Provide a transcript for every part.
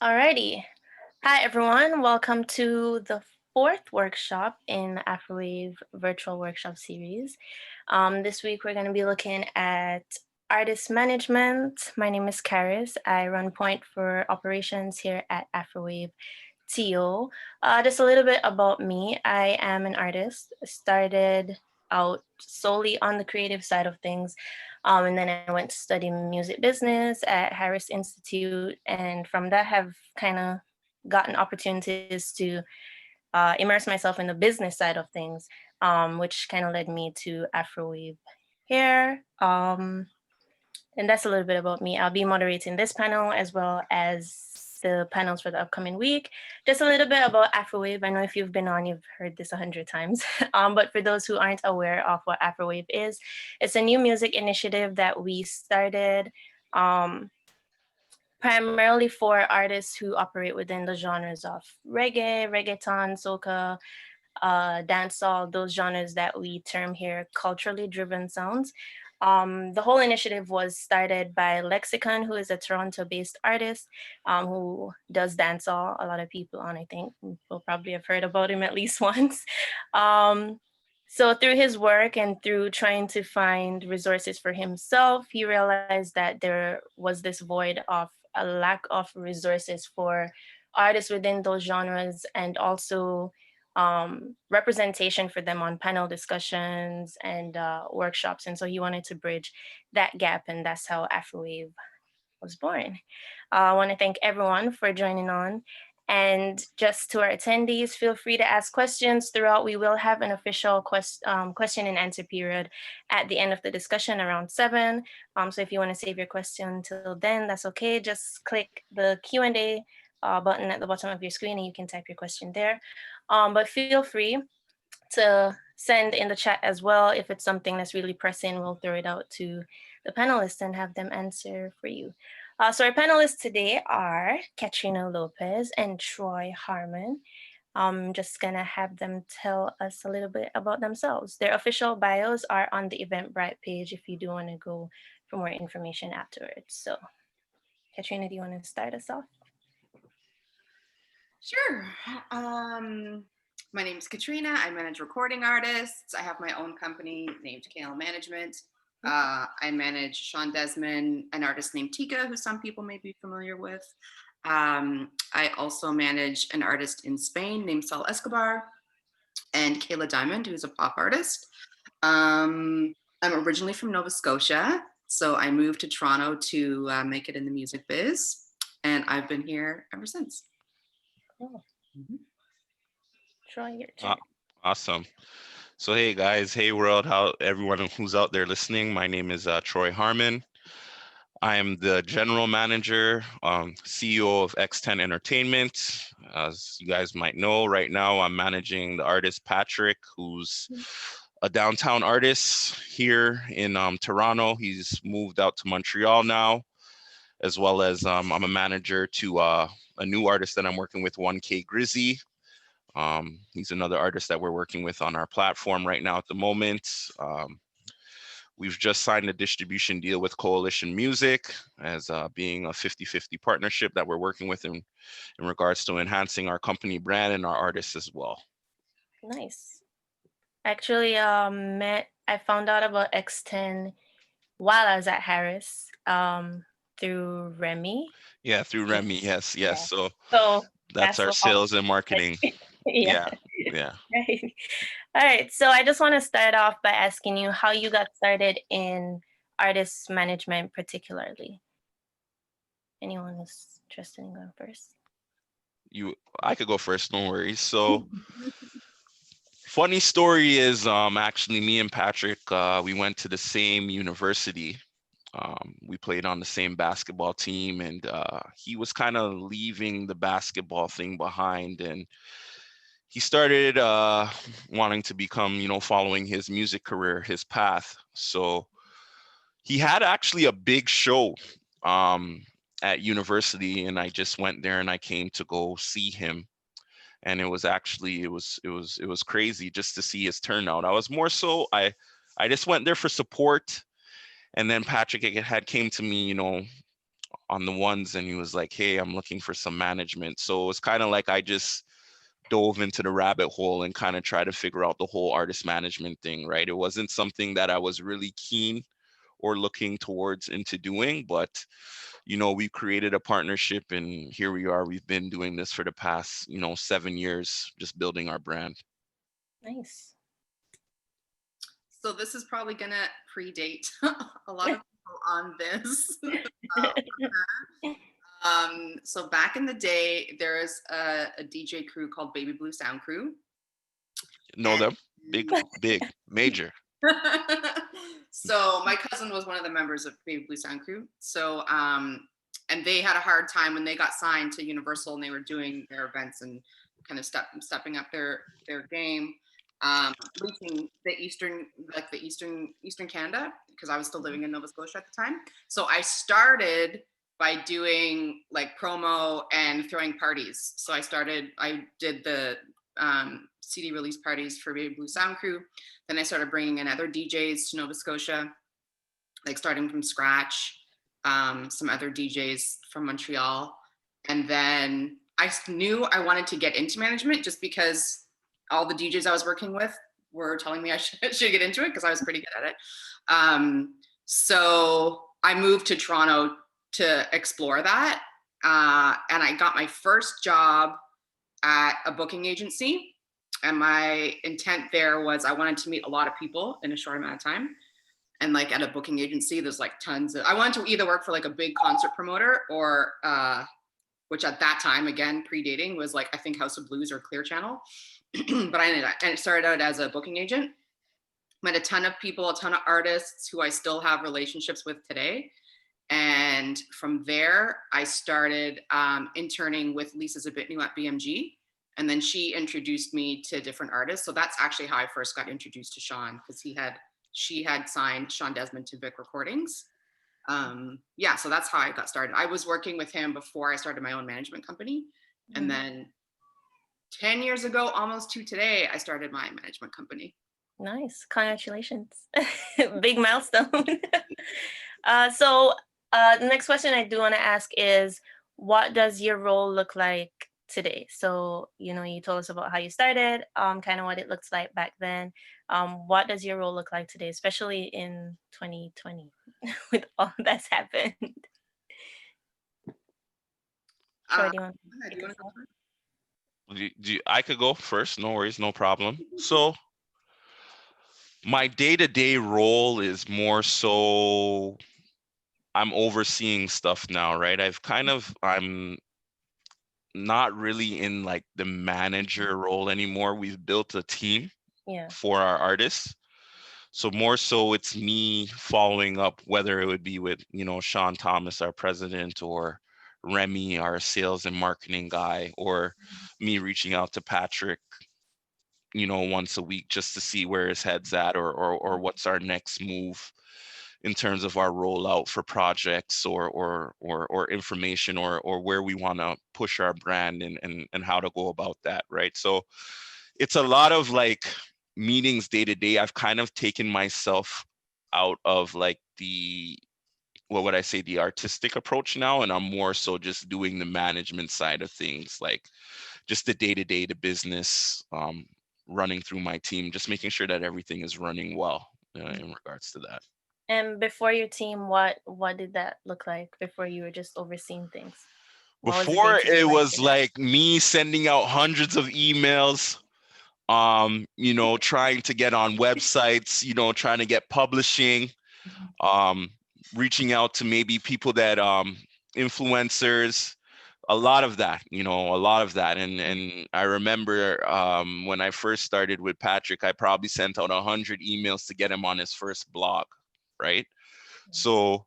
Alrighty. Hi, everyone. Welcome to the fourth workshop in Afrowave virtual workshop series. This week, we're going to be looking at artist management. My name is Karis. I run point for operations here at AfrowaveTO. Just a little bit about me. I am an artist. Started out solely on the creative side of things. And then I went to study music business at Harris Institute. And from that, have kind of gotten opportunities to immerse myself in the business side of things, which kind of led me to Afrowave here. And that's a little bit about me. I'll be moderating this panel as well as the panels for the upcoming week. Just a little bit about Afrowave. I know if you've been on, you've heard this 100 times. But for those who aren't aware of what Afrowave is, it's a new music initiative that we started primarily for artists who operate within the genres of reggae, reggaeton, soca, dancehall, those genres that we term here culturally driven sounds. The whole initiative was started by Lexicon, who is a Toronto-based artist who does dancehall. A lot of people on, I think, will probably have heard about him at least once. So through his work and through trying to find resources for himself, he realized that there was this void of a lack of resources for artists within those genres and also representation for them on panel discussions and workshops. And so he wanted to bridge that gap, and that's how Afrowave was born. I want to thank everyone for joining on. And just to our attendees, feel free to ask questions throughout. We will have an official question and answer period at the end of the discussion around 7. So if you want to save your question till then, that's okay. Just click the Q&A button at the bottom of your screen and you can type your question there. But feel free to send in the chat as well. If it's something that's really pressing, we'll throw it out to the panelists and have them answer for you. So our panelists today are Katrina Lopez and Troy Harmon. I'm just gonna have them tell us a little bit about themselves. Their official bios are on the Eventbrite page if you do want to go for more information afterwards. So Katrina, do you want to start us off? Sure. My name is Katrina. I manage recording artists. I have my own company named Kayla Management. I manage Shawn Desman, an artist named TiKA, who some people may be familiar with. I also manage an artist in Spain named Sol Escobar, and Kayla Diamond, who's a pop artist. I'm originally from Nova Scotia, so I moved to Toronto to make it in the music biz, and I've been here ever since. Cool. Troy, your turn. Awesome. So hey guys, hey world, how everyone who's out there listening. My name is Troy Harmon. I am the general manager, CEO of X10 Entertainment. As you guys might know, right now I'm managing the artist Patrick, who's a downtown artist here in Toronto. He's moved out to Montreal now, as well as I'm a manager to a new artist that I'm working with, 1K Grizzy. He's another artist that we're working with on our platform right now at the moment. We've just signed a distribution deal with Coalition Music as being a 50-50 partnership that we're working with in regards to enhancing our company brand and our artists as well. Nice. Actually, I found out about X10 while I was at Harris through Remy. Yeah, through Remy, yes. Yeah. So that's that's our sales and marketing. Yeah. Right. All right. So I just want to start off by asking you how you got started in artist management, particularly. Anyone who's interested in going first? I could go first, no worries. So funny story is actually me and Patrick, we went to the same university. We played on the same basketball team, and he was kind of leaving the basketball thing behind, and he started wanting to become, following his music career, his path. So he had actually a big show at university, and I just went there and I came to go see him. And it was actually, it was crazy just to see his turnout. I was more so, I just went there for support. And then Patrick had came to me, on the ones, and he was like, hey, I'm looking for some management. So it was kind of like I just dove into the rabbit hole and kind of tried to figure out the whole artist management thing, right? It wasn't something that I was really keen or looking towards into doing, but we created a partnership, and here we are. We've been doing this for the past 7 years, just building our brand. Nice. So this is probably gonna predate a lot of people on this. So back in the day, there's a DJ crew called Baby Blue Sound Crew. Know them? Big, major. So my cousin was one of the members of Baby Blue Sound Crew. So and they had a hard time when they got signed to Universal, and they were doing their events and kind of stepping up their game, reaching the eastern Canada, because I was still living in Nova Scotia at the time. So I started by doing like promo and throwing parties. So I did the CD release parties for Baby Blue Sound Crew. Then I started bringing in other DJs to Nova Scotia, like starting from scratch, some other DJs from Montreal. And then I knew I wanted to get into management just because all the DJs I was working with were telling me I should get into it because I was pretty good at it. So I moved to Toronto to explore that. And I got my first job at a booking agency. And my intent there was I wanted to meet a lot of people in a short amount of time. And like at a booking agency, there's like I wanted to either work for like a big concert promoter or, which at that time, again, predating, was like, I think House of Blues or Clear Channel. But I started out as a booking agent. Met a ton of people, a ton of artists who I still have relationships with today. And from there, I started interning with Lisa Zabitnu at BMG. And then she introduced me to different artists. So that's actually how I first got introduced to Shawn, because she had signed Shawn Desman to Vic Recordings. So that's how I got started. I was working with him before I started my own management company. Mm-hmm. And then 10 years ago, almost to today, I started my management company. Nice. Congratulations. Big milestone. So the next question I do want to ask is, what does your role look like today? So, you told us about how you started, kind of what it looks like back then. What does your role look like today, especially in 2020 with all that's happened? Troy, do you want to go first? I could go first. No worries, no problem. So my day-to-day role is more so I'm overseeing stuff now, right? I'm not really in like the manager role anymore. We've built a team for our artists. So more so it's me following up, whether it would be with, Sean Thomas, our president, or Remy, our sales and marketing guy, or me reaching out to Patrick, once a week just to see where his head's at, or what's our next move in terms of our rollout for projects or information or where we want to push our brand and how to go about that, right? So it's a lot of like meetings day to day. I've kind of taken myself out of like the artistic approach now, and I'm more so just doing the management side of things, like just the day to day, the business, running through my team, just making sure that everything is running well in regards to that. And before your team, what did that look like before you were just overseeing things? Before it was like me sending out hundreds of emails, trying to get on websites, trying to get publishing, reaching out to maybe people that influencers, a lot of that. And I remember when I first started with Patrick, I probably sent out 100 emails to get him on his first blog, right? So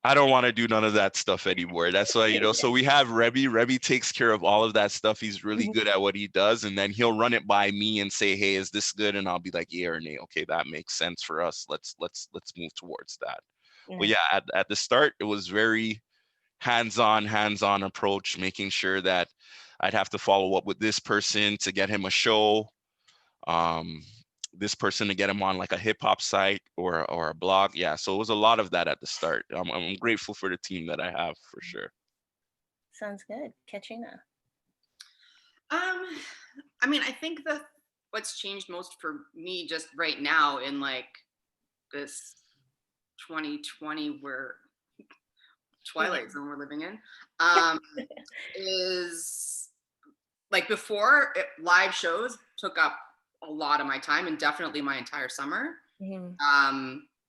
I don't want to do none of that stuff anymore. That's why, so we have Remy. Remy takes care of all of that stuff. He's really good at what he does. And then he'll run it by me and say, hey, is this good? And I'll be like, yeah or nay. Okay, that makes sense for us. Let's move towards that. But yeah, at the start, it was very hands-on approach, making sure that I'd have to follow up with this person to get him a show. this person to get them on like a hip hop site or a blog. Yeah, so it was a lot of that at the start. I'm grateful for the team that I have for sure. Sounds good. Katrina. I mean, I think what's changed most for me just right now in like this 2020 where Twilight Zone we're living in, is like before live shows took up a lot of my time and definitely my entire summer.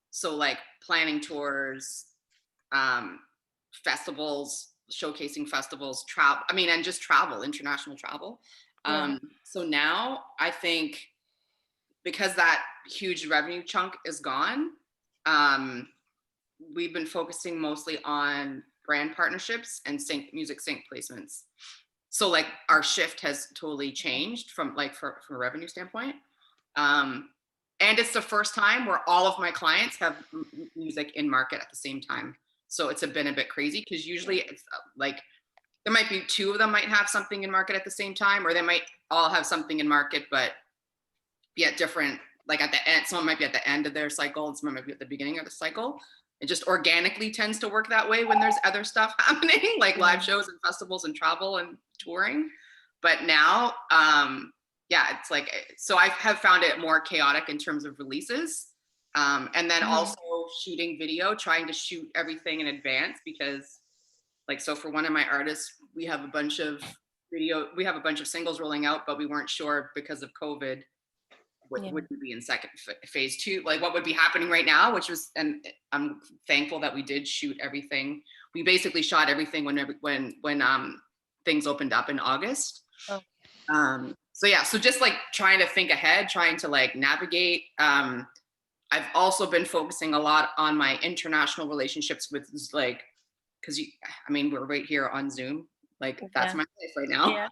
So like planning tours, festivals, showcasing festivals, travel, I mean, and just travel, international travel. So now I think because that huge revenue chunk is gone, we've been focusing mostly on brand partnerships and music sync placements. So like our shift has totally changed from like from a revenue standpoint. And it's the first time where all of my clients have music in market at the same time. So it's been a bit crazy because usually it's like there might be two of them might have something in market at the same time, or they might all have something in market but be at different, like at the end. Someone might be at the end of their cycle and someone might be at the beginning of the cycle. It just organically tends to work that way when there's other stuff happening, like live shows and festivals and travel and touring. But now, yeah, it's like, so I have found it more chaotic in terms of releases. And then also shooting video, trying to shoot everything in advance because like, so for one of my artists, we have a bunch of singles rolling out, but we weren't sure because of COVID what would be in second phase two, like what would be happening right now, which was, and I'm thankful that we did shoot everything. We basically shot everything when things opened up in August. So yeah, so just like trying to think ahead, trying to like navigate. I've also been focusing a lot on my international relationships with like, because I mean, we're right here on Zoom. Like that's my life right now. Yeah.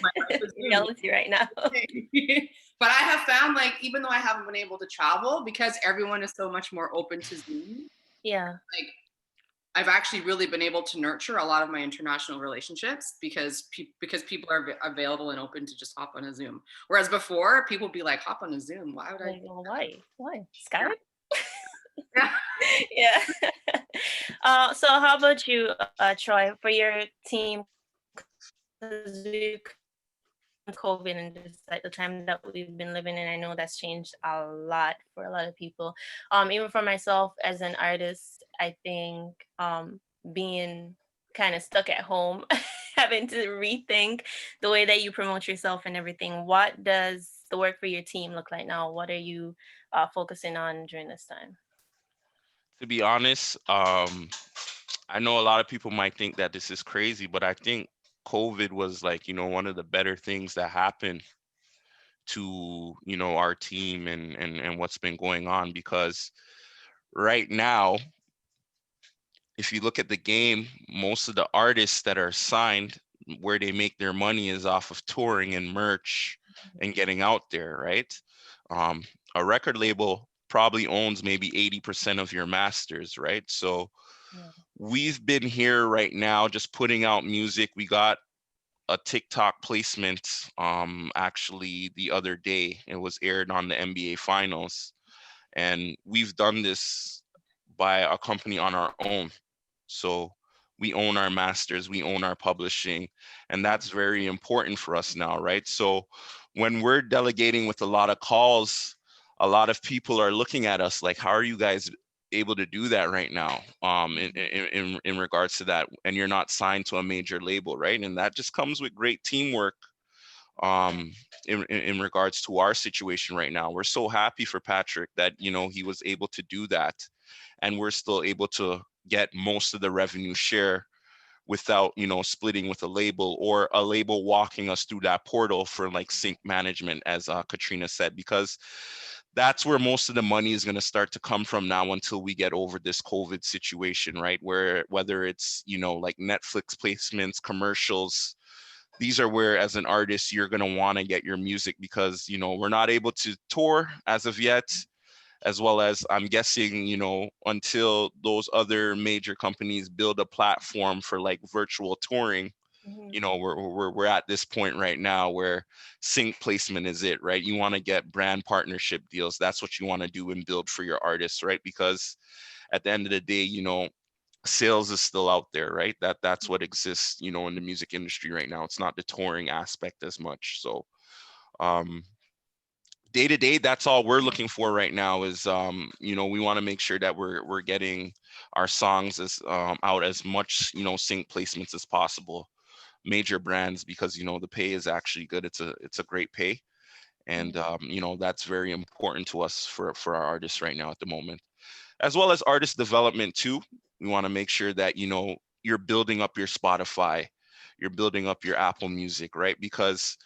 My life is reality right now. But I have found like, even though I haven't been able to travel, because everyone is so much more open to Zoom. Yeah. Like I've actually really been able to nurture a lot of my international relationships because people are available and open to just hop on a Zoom. Whereas before, people would be like, hop on a Zoom. Why would I? Why? Skype? Yeah. Yeah. So how about you, Troy, for your team? Because we COVID and just like the time that we've been living in, I know that's changed a lot for a lot of people. Even for myself as an artist, I think being kind of stuck at home, having to rethink the way that you promote yourself and everything. What does the work for your team look like now? What are you focusing on during this time? To be honest, I know a lot of people might think that this is crazy, but I think COVID was like, one of the better things that happened to, our team and what's been going on, because right now, if you look at the game, most of the artists that are signed, where they make their money is off of touring and merch and getting out there, right? A record label probably owns maybe 80% of your masters, right? So we've been here right now just putting out music. We got a TikTok placement actually the other day. It was aired on the NBA finals. And we've done this by a company on our own. So we own our masters, we own our publishing, and that's very important for us now, right? So when we're delegating with a lot of calls, a lot of people are looking at us like, how are you guys able to do that right now in regards to that? And you're not signed to a major label, right? And that just comes with great teamwork in regards to our situation right now. We're so happy for Patrick that, he was able to do that. And we're still able to get most of the revenue share without, splitting with a label or a label walking us through that portal for like sync management, as Katrina said, because that's where most of the money is going to start to come from now until we get over this COVID situation, right? Where whether it's, like Netflix placements, commercials, these are where as an artist, you're going to want to get your music because, we're not able to tour as of yet, as well as I'm guessing, until those other major companies build a platform for like virtual touring, Mhm. You know, we're at this point right now where sync placement is it, right? You want to get brand partnership deals. That's what you want to do and build for your artists, right? Because at the end of the day, you know, sales is still out there, right? That's what exists, you know, in the music industry right now. It's not the touring aspect as much. So um day to day, that's all we're looking for right now is you know, we want to make sure that we're getting our songs as out as much, you know, sync placements as possible, major brands, because you know the pay is actually good. It's a great pay, and you know, that's very important to us for our artists right now at the moment, as well as artist development too. We want to make sure that, you know, you're building up your Spotify, you're building up your Apple Music, right? Because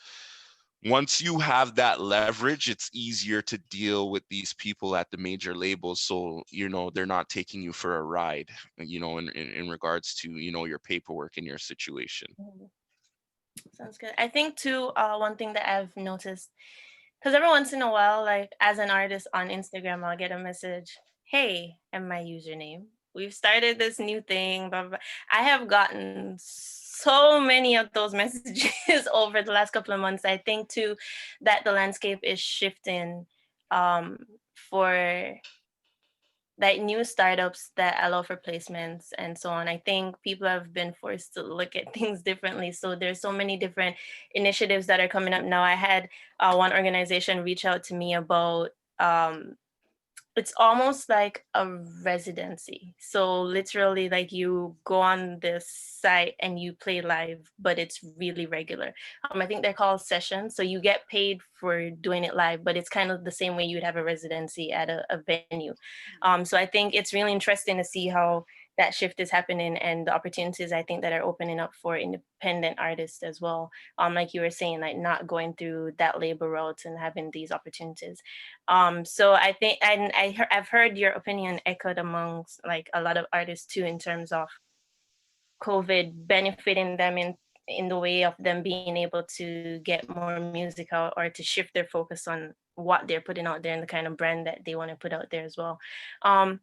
once you have that leverage, it's easier to deal with these people at the major labels. So, you know, they're not taking you for a ride, you know, in regards to, you know, your paperwork and your situation. Mhm. Sounds good. I think too, one thing that I've noticed, because every once in a while, like as an artist on Instagram, I'll get a message, "Hey, and my username. We've started this new thing." Blah, blah, blah. I have gotten so many of those messages over the last couple of months. I think too that the landscape is shifting for like new startups that allow for placements and so on. I think people have been forced to look at things differently. So there's so many different initiatives that are coming up now. I had one organization reach out to me about it's almost like a residency. So literally like you go on this site and you play live, but it's really regular. I think they're called sessions. So you get paid for doing it live, but it's kind of the same way you'd have a residency at a venue. So I think it's really interesting to see how that shift is happening and the opportunities I think that are opening up for independent artists as well. Like you were saying, like not going through that labor route and having these opportunities. So I think, and I've heard your opinion echoed amongst like a lot of artists too, in terms of COVID benefiting them in the way of them being able to get more music out or to shift their focus on what they're putting out there and the kind of brand that they want to put out there as well. Um,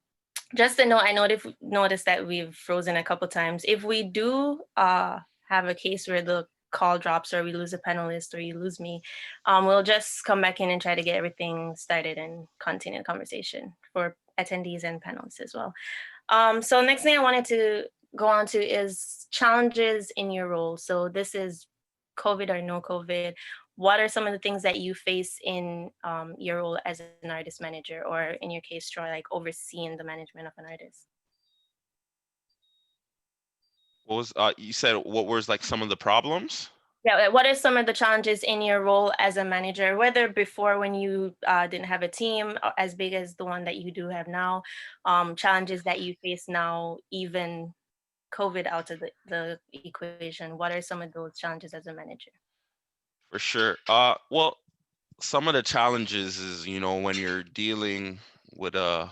just to know, I noticed that we've frozen a couple times. If we do have a case where the call drops or we lose a panelist or you lose me, we'll just come back in and try to get everything started and continue the conversation for attendees and panelists as well. So next thing I wanted to go on to is challenges in your role. So this is COVID or no COVID. What are some of the things that you face in your role as an artist manager, or in your case, Troy, like overseeing the management of an artist? What was you said what was like some of the problems? Yeah, like, what are some of the challenges in your role as a manager, whether before when you didn't have a team as big as the one that you do have now, challenges that you face now, even COVID out of the equation? What are some of those challenges as a manager? For sure. Well, some of the challenges is, you know, when you're dealing with a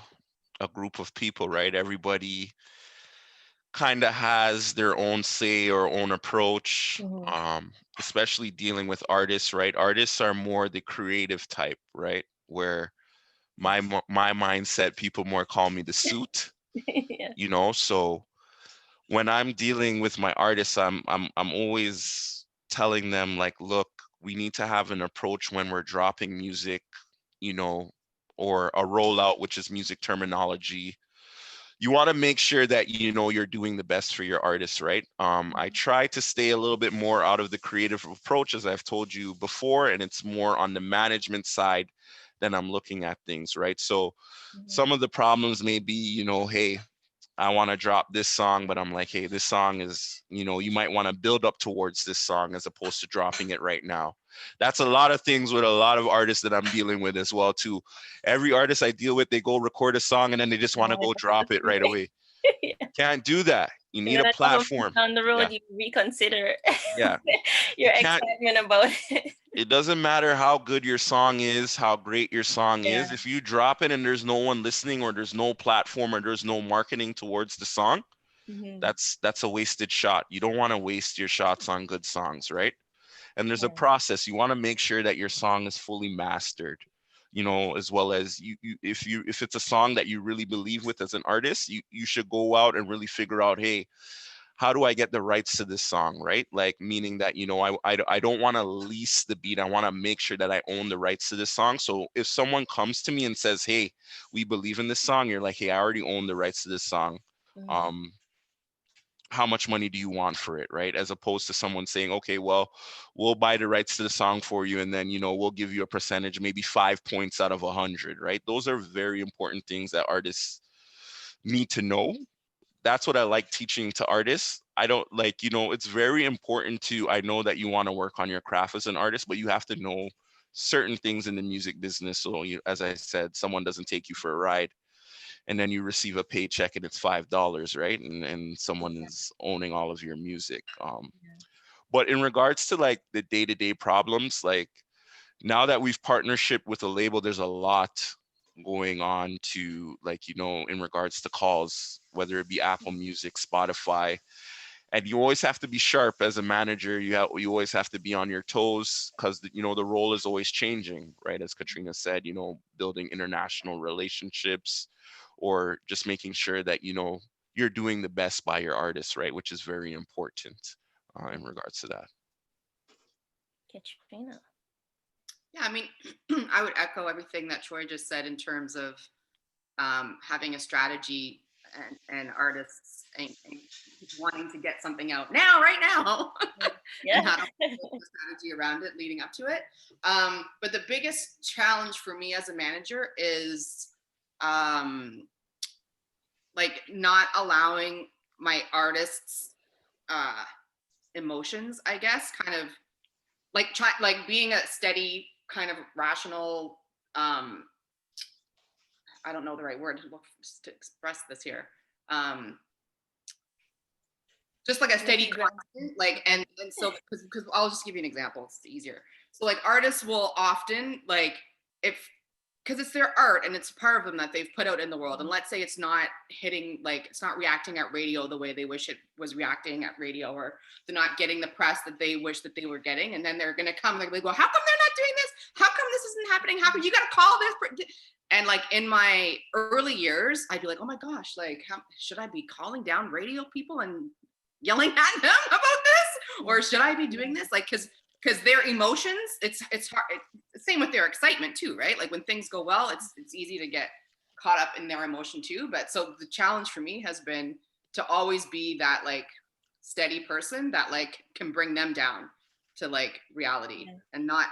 group of people, right? Everybody kind of has their own say or own approach, Mhm. especially dealing with artists, right? Artists are more the creative type, right? Where Yes. my mindset, people more call me the suit, Yeah. you know. So when I'm dealing with my artists, I'm always telling them like, look, we need to have an approach when we're dropping music, you know, or a rollout, which is music terminology. You want to make sure that you know you're doing the best for your artists, right? I try to stay a little bit more out of the creative approach, as I've told you before, and it's more on the management side than I'm looking at things, right? So Mhm. some of the problems may be, you know, hey, I want to drop this song, but I'm like, hey, this song is, you know, you might want to build up towards this song as opposed to dropping it right now. That's a lot of things with a lot of artists that I'm dealing with as well too. Every artist I deal with, they go record a song and then they just want to go drop it right away. Yeah. Can't do that. You And need then a a couple of months platform. down the road, Yeah, you reconsider yeah. You your can't. excitement about it. It doesn't matter how good your song is, how great your song Yeah. is. If you drop it and there's no one listening or there's no platform or there's no marketing towards the song, Hmm. that's a wasted shot. You don't want to waste your shots on good songs, right? And there's a Yeah. process. You want to make sure that your song is fully mastered, you know, as well as if it's a song that you really believe with as an artist, you should go out and really figure out, hey, how do I get the rights to this song, right? Like, meaning that, you know, I don't want to lease the beat. I want to make sure that I own the rights to this song. So if someone comes to me and says, hey, we believe in this song, you're like, hey, I already own the rights to this song. How much money do you want for it, right? As opposed to someone saying, okay, well, we'll buy the rights to the song for you, and then, you know, we'll give you a percentage, maybe 5 points out of 100, right? Those are very important things that artists need to know. That's what I like teaching to artists. I don't like, you know, it's very important to, I know that you want to work on your craft as an artist, but you have to know certain things in the music business. So you, as I said, someone doesn't take you for a ride and then you receive a paycheck and it's $5, right? And someone is owning all of your music. But in regards to like the day-to-day problems, like now that we've partnership with a label, there's a lot going on to, like, you know, in regards to calls, whether it be Apple Music, Spotify, and you always have to be sharp as a manager. You always have to be on your toes because, you know, the role is always changing, right? As Katrina said, you know, building international relationships or just making sure that, you know, you're doing the best by your artists, right? Which is very important in regards to that. Katrina. Yeah, I mean, I would echo everything that Troy just said in terms of having a strategy and artists and wanting to get something out now, right now, and how to build the strategy around it leading up to it. But the biggest challenge for me as a manager is like not allowing my artists emotions, I guess, kind of like being a steady kind of rational, I don't know the right word to express this here. Just like a steady constant, like, and so, because I'll just give you an example, it's easier. So like artists will often like, because it's their art and it's part of them that they've put out in the world. And let's say it's not hitting, like, it's not reacting at radio the way they wish it was reacting at radio, or they're not getting the press that they wish that they were getting. And then they're going to come, they're like, well, how come they're not doing this? How come this isn't happening? How come you got to call this? And like in my early years, I'd be like, oh my gosh, like, how should I be calling down radio people and yelling at them about this? Or should I be doing this? Like, because their emotions, it's hard. Same with their excitement too, right? Like when things go well, it's easy to get caught up in their emotion too. But so the challenge for me has been to always be that like steady person that like can bring them down to like reality, and not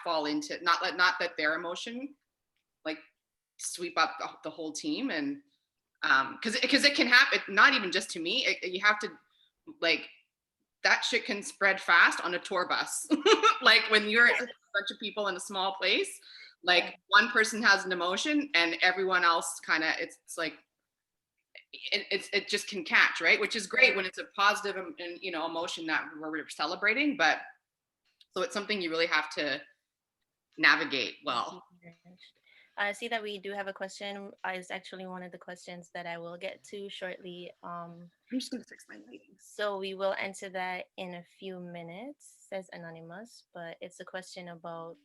fall into, not that their emotion like sweep up the whole team. And because it can happen, not even just to me. You have to, like, that shit can spread fast on a tour bus. Like when you're a bunch of people in a small place, like one person has an emotion and everyone else kind of, it's like, it just can catch, right? Which is great when it's a positive and you know, emotion that we're celebrating. But so it's something you really have to navigate well. I see that we do have a question. It's actually one of the questions that I will get to shortly. I'm just going to fix my lighting. So we will answer that in a few minutes, says Anonymous, but it's a question about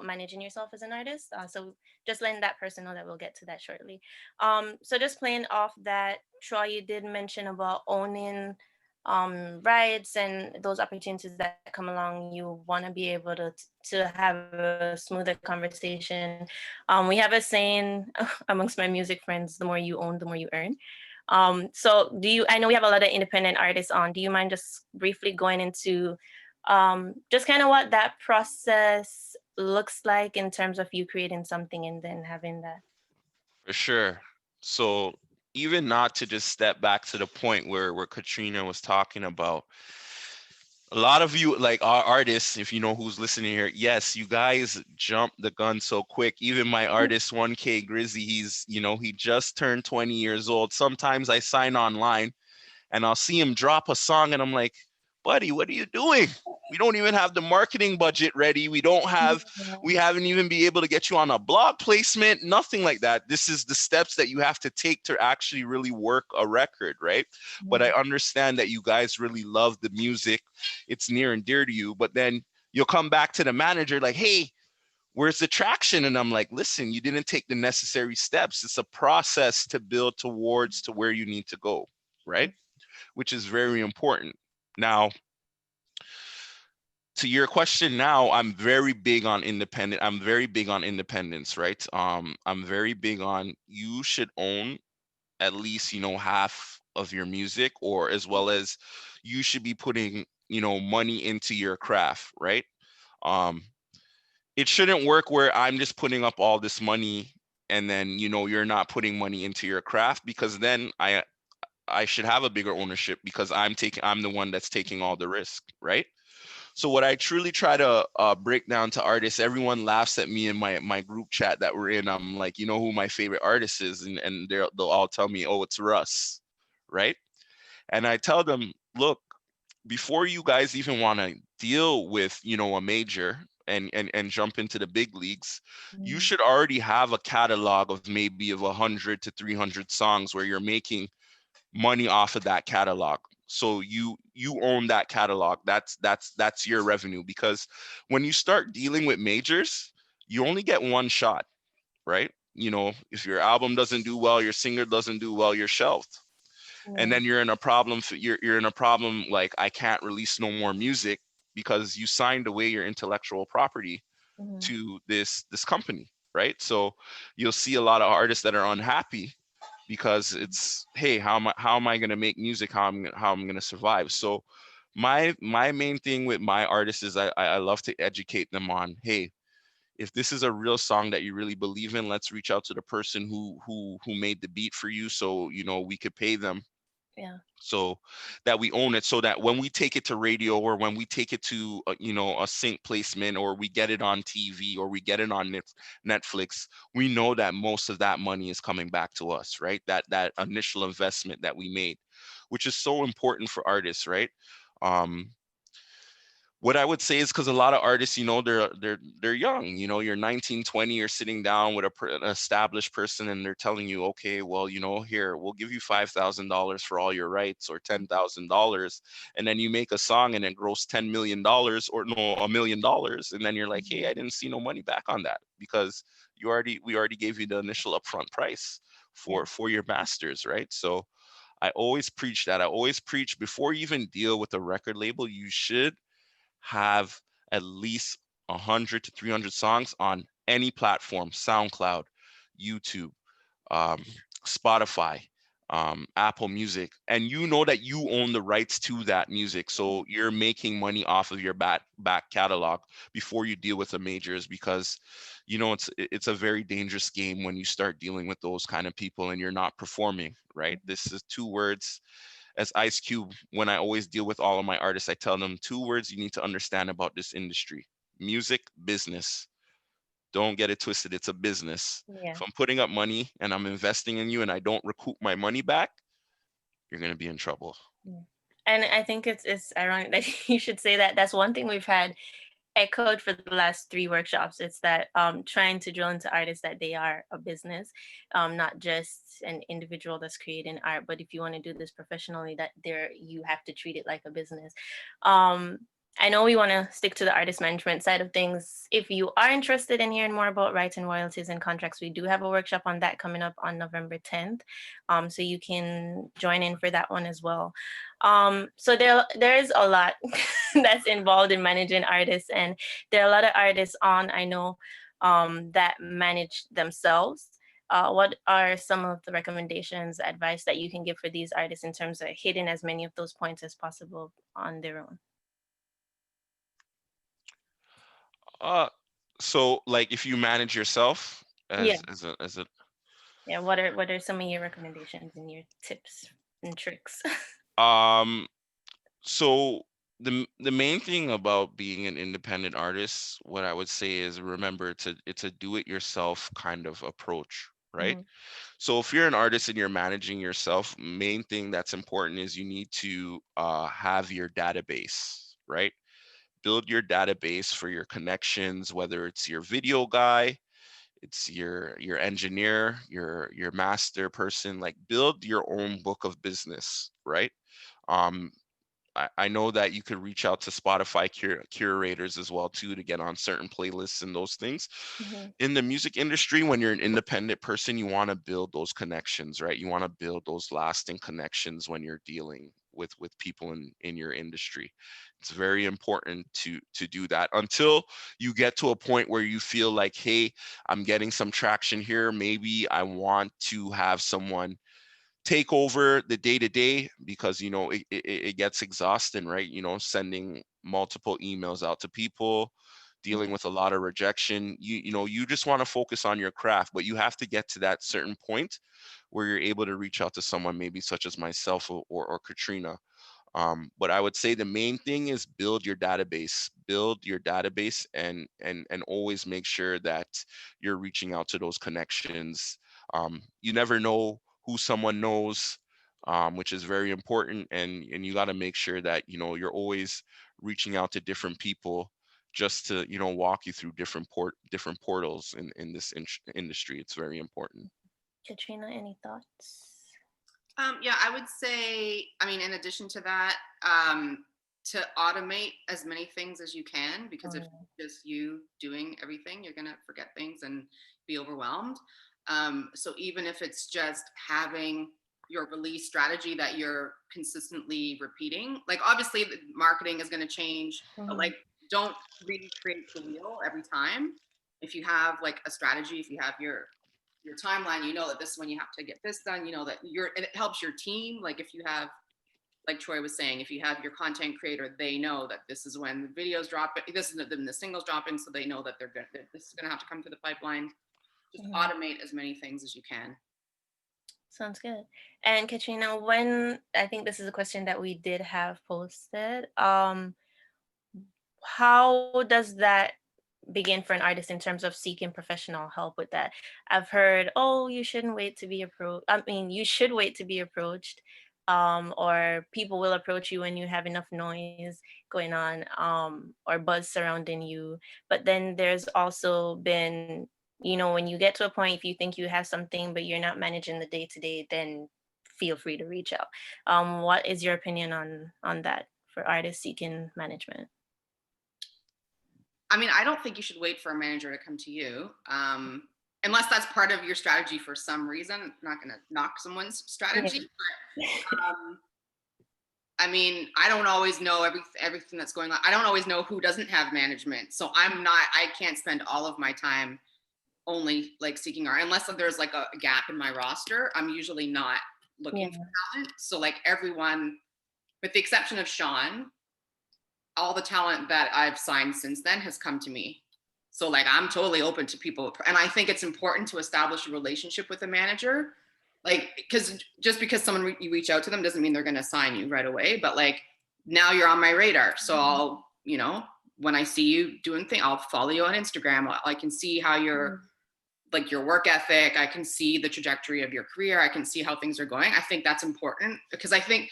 managing yourself as an artist. So just letting that person know that we'll get to that shortly. So just playing off that, Troy, you did mention about owning rights and those opportunities that come along. You want to be able to have a smoother conversation. We have a saying amongst my music friends: the more you own, the more you earn. So I know we have a lot of independent artists on. Do you mind just briefly going into just kind of what that process looks like in terms of you creating something and then having that? For sure. So even not to just step back to the point where Katrina was talking about, a lot of you, like our artists, if you know who's listening here, yes, you guys jump the gun so quick. Even my artist 1K Grizzy, he just turned 20 years old. Sometimes I sign online and I'll see him drop a song and I'm like, buddy, what are you doing? We don't even have the marketing budget ready. We haven't even been able to get you on a blog placement, nothing like that. This is the steps that you have to take to actually really work a record, right? But I understand that you guys really love the music. It's near and dear to you, but then you'll come back to the manager like, hey, where's the traction? And I'm like, listen, you didn't take the necessary steps. It's a process to build towards to where you need to go, right? which is very important. Now, to your question now, I'm very big on independent. I'm very big on independence, right? I'm very big on you should own at least, half of your music, or as well as you should be putting, money into your craft, right? Um, it shouldn't work where I'm just putting up all this money and then, you're not putting money into your craft, because then I should have a bigger ownership because I'm the one that's taking all the risk, right? So what I truly try to break down to artists, everyone laughs at me in my group chat that we're in. I'm like, you know who my favorite artist is, and they'll all tell me, oh, it's Russ, right? And I tell them, look, before you guys even want to deal with, a major and jump into the big leagues, you Mm. should already have a catalog of maybe of 100 to 300 songs where you're making money off of that catalog. So you own that catalog. That's your revenue, because when you start dealing with majors, you only get one shot, right? If your album doesn't do well, your singer doesn't do well, you're shelved. And Yeah. then you're in a problem. You're in a problem, like, I can't release no more music because you signed away your intellectual property Mhm. to this company, right? So you'll see a lot of artists that are unhappy because it's, hey, how am I going to make music, how I'm going to survive. So my main thing with my artists is I love to educate them on, hey, if this is a real song that you really believe in, let's reach out to the person who made the beat for you, so we could pay them, Yeah. so that we own it, so that when we take it to radio, or when we take it to a sync placement, or we get it on TV, or we get it on Netflix, we know that most of that money is coming back to us, right? That initial investment that we made, which is so important for artists, right? um what I would say is, because a lot of artists, they're young. You're 19, 20, you're sitting down with an established person, and they're telling you, okay, well, here, we'll give you $5,000 for all your rights, or $10,000, and then you make a song and it grows $10 million, or no, $1 million, and then you're like, hey, Mhm. I didn't see no money back on that, because we already gave you the initial upfront price Yeah. for your masters, right? So I always preach that. I always preach, before you even deal with a record label, you should have at least 100 to 300 songs on any platform: SoundCloud, YouTube, um, Spotify, Apple Music, and you know that you own the rights to that music. So you're making money off of your back catalog before you deal with the majors, because it's a very dangerous game when you start dealing with those kind of people and you're not performing, right? This is two words, as Ice Cube, when I always deal with all of my artists, I tell them two words you need to understand about this industry: music business. Don't get it twisted. It's a business. Yeah. If I'm putting up money and I'm investing in you and I don't recoup my money back, you're going to be in trouble. Yeah. And I think it's ironic that you should say that. That's one thing we've had echoed for the last three workshops. It's that trying to drill into artists that they are a business, not just an individual that's creating art. But if you want to do this professionally, that there you have to treat it like a business. Um, I know we want to stick to the artist management side of things. If you are interested in hearing more about rights and royalties and contracts, we do have a workshop on that coming up on November 10th. So you can join in for that one as well. So there is a lot that's involved in managing artists, and there are a lot of artists on, I know, that manage themselves. What are some of the recommendations, advice that you can give for these artists in terms of hitting as many of those points as possible on their own? Uh, so, like, if you manage yourself Yeah, as a yeah. What are some of your recommendations and your tips and tricks? um so the main thing about being an independent artist, what I would say is, remember, it's a do it yourself kind of approach, right? Hmm. So if you're an artist and you're managing yourself, main thing that's important is you need to have your database, right? Build your database for your connections, whether it's your video guy, it's your engineer, your master person. Like, build your own book of business, right? Um, I know that you could reach out to Spotify curators as well too to get on certain playlists and those things. Mhm. In the music industry, when you're an independent person, you want to build those connections, right? You want to build those lasting connections when you're dealing with people in your industry. It's very important to do that until you get to a point where you feel like, hey, I'm getting some traction here. Maybe I want to have someone take over the day to day, because it gets exhausting, right? Sending multiple emails out to people, dealing with a lot of rejection. You just want to focus on your craft, but you have to get to that certain point where you're able to reach out to someone maybe such as myself or Katrina. But I would say the main thing is build your database, and always make sure that you're reaching out to those connections. You never know who someone knows, which is very important. And you got to make sure that, you're always reaching out to different people, just to, walk you through different portals in this industry. It's very important. Katrina, any thoughts? Yeah, I would say, I mean, in addition to that, to automate as many things as you can, because if just you doing everything, you're gonna forget things and be overwhelmed. So even if it's just having your release strategy that you're consistently repeating, like obviously the marketing is gonna change, but like don't recreate the wheel every time. If you have like a strategy, if you have your timeline, you know that this is when you have to get this done, you know that and it helps your team. Like if you have, like Troy was saying, if you have your content creator, they know that this is when the videos drop, this is when the singles drop in, so they know that this is gonna have to come through the pipeline. Just automate as many things as you can. Sounds good. And Katrina, when I think this is a question that we did have posted, how does that begin for an artist in terms of seeking professional help with that? I've heard, oh, you shouldn't wait to be approached. I mean, you should wait to be approached, or people will approach you when you have enough noise going on, or buzz surrounding you. But then there's also been, when you get to a point, if you think you have something, but you're not managing the day to day, then feel free to reach out. What is your opinion on that for artists seeking management? I mean, I don't think you should wait for a manager to come to you, unless that's part of your strategy for some reason. I'm not going to knock someone's strategy, but I mean, I don't always know everything that's going on. I don't always know who doesn't have management. So I can't spend all of my time only like seeking art, unless there's like a gap in my roster. I'm usually not looking for talent. So like everyone, with the exception of Shawn, all the talent that I've signed since then has come to me. So like I'm totally open to people, and I think it's important to establish a relationship with a manager, like because just because you reach out to them doesn't mean they're going to sign you right away. But like now you're on my radar, so I'll when I see you doing things, I'll follow you on Instagram. I can see how you're like your work ethic. I can see the trajectory of your career. I can see how things are going. I think that's important because I think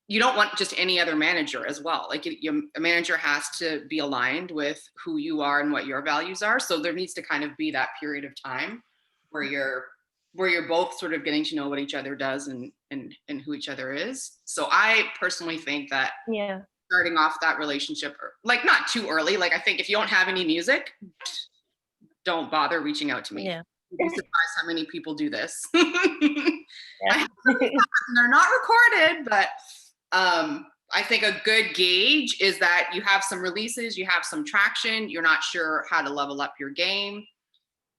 you don't want just any other manager as well. Like a manager has to be aligned with who you are and what your values are. So there needs to kind of be that period of time where you're both sort of getting to know what each other does and who each other is. So I personally think that starting off that relationship, like not too early. Like I think if you don't have any music, don't bother reaching out to me. Yeah. You'd be surprised how many people do this. They're not recorded, but I think a good gauge is that you have some releases, you have some traction, you're not sure how to level up your game,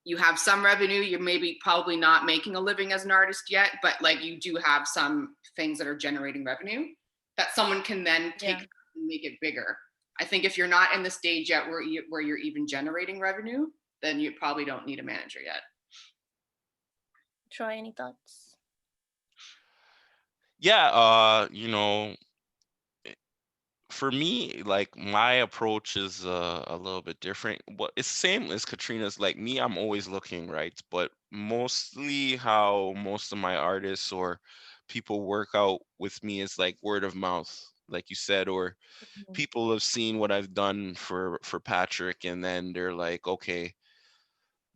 you have some revenue, you're probably not making a living as an artist yet, but like you do have some things that are generating revenue that someone can then take and make it bigger. I think if you're not in the stage yet where you're even generating revenue, then you probably don't need a manager yet. Troy, any thoughts? Yeah, for me, like my approach is a little bit different. But it's same as Katrina's. Like me, I'm always looking, right? But mostly how most of my artists or people work out with me is like word of mouth, like you said, or people have seen what I've done for Patrick, and then they're like, okay,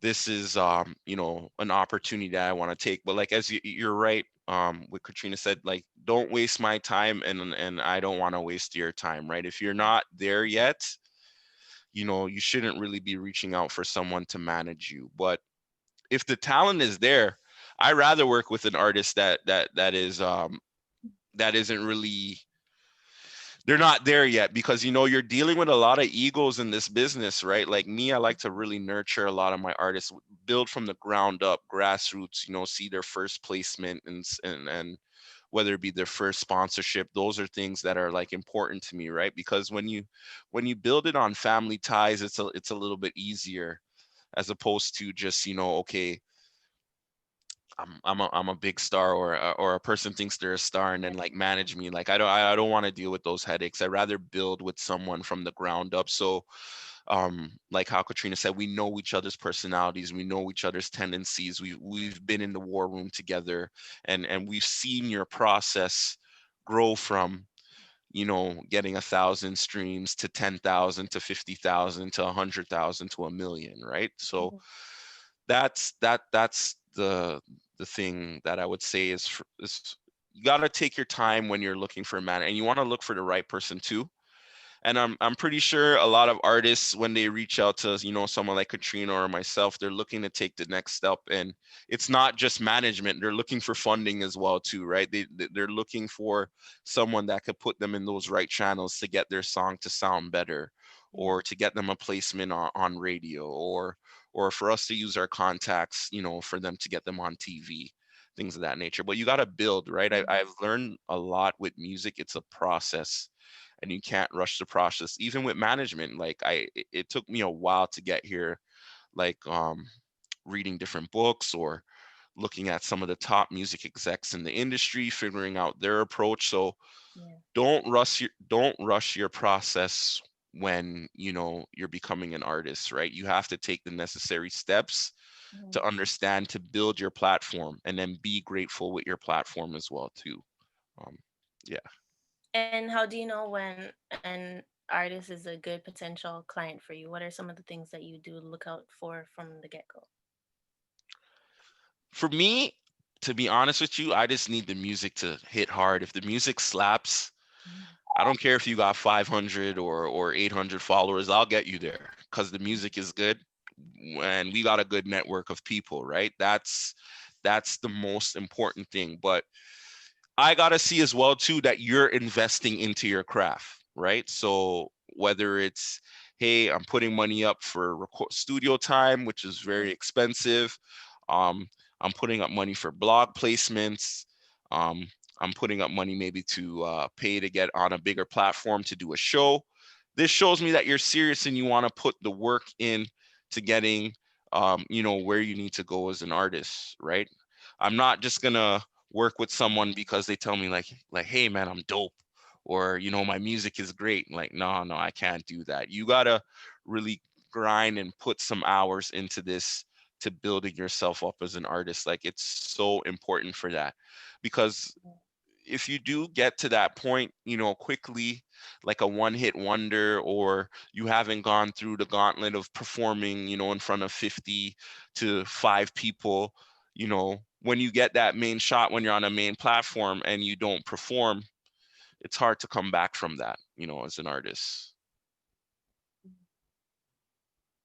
this is an opportunity that I want to take. But like as you're right, what Katrina said, like, don't waste my time, and I don't want to waste your time, right? If you're not there yet, you shouldn't really be reaching out for someone to manage you. But if the talent is there, I rather work with an artist that isn't really, they're not there yet, because you're dealing with a lot of egos in this business, right? Like me, I like to really nurture a lot of my artists, build from the ground up, grassroots, see their first placement, and whether it be their first sponsorship. Those are things that are like important to me, right? Because when you build it on family ties, it's a little bit easier, as opposed to just, okay, I'm a big star, or a person thinks they're a star and then like manage me. Like I don't want to deal with those headaches. I'd rather build with someone from the ground up. So like how Katrina said, we know each other's personalities, we know each other's tendencies, we've been in the war room together, and we've seen your process grow from getting 1,000 streams to 10,000 to 50,000 to 100,000 to 1 million, right? So Mhm. that's the thing that I would say is you got to take your time when you're looking for a man, and you want to look for the right person too. And I'm pretty sure a lot of artists, when they reach out to someone like Katrina or myself, they're looking to take the next step. And it's not just management, they're looking for funding as well too, right? They're looking for someone that could put them in those right channels to get their song to sound better, Yeah. or to get them a placement on radio, or for us to use our contacts, for them to get them on TV, things of that nature. But you got to build, right? I've learned a lot with music. It's a process, and you can't rush the process. Even with management, like it took me a while to get here, like reading different books, or looking at some of the top music execs in the industry, figuring out their approach. So Yeah. don't rush your process when you're becoming an artist, right? You have to take the necessary steps Mhm. to understand, to build your platform, and then be grateful with your platform as well too. um yeah. And how do you know when an artist is a good potential client for you? What are some of the things that you do look out for from the get go? For me, to be honest with you, I just need the music to hit hard. If the music slaps, I don't care if you got 500 or 800 followers, I'll get you there, because the music is good, and we got a good network of people, right? That's the most important thing. But I gotta see as well too that you're investing into your craft, right? So whether it's, hey, I'm putting money up for studio time, which is very expensive. Um, I'm putting up money for blog placements. Um, I'm putting up money maybe to pay to get on a bigger platform to do a show. This shows me that you're serious and you want to put the work in to getting, where you need to go as an artist, right? I'm not just gonna work with someone because they tell me like, hey man, I'm dope, or my music is great. Like, no, I can't do that. You gotta really grind and put some hours into this, to building yourself up as an artist. Like, it's so important for that, because if you do get to that point, quickly, like a one hit wonder, or you haven't gone through the gauntlet of performing, in front of 50 to 5 people, when you get that main shot, when you're on a main platform and you don't perform, it's hard to come back from that, as an artist.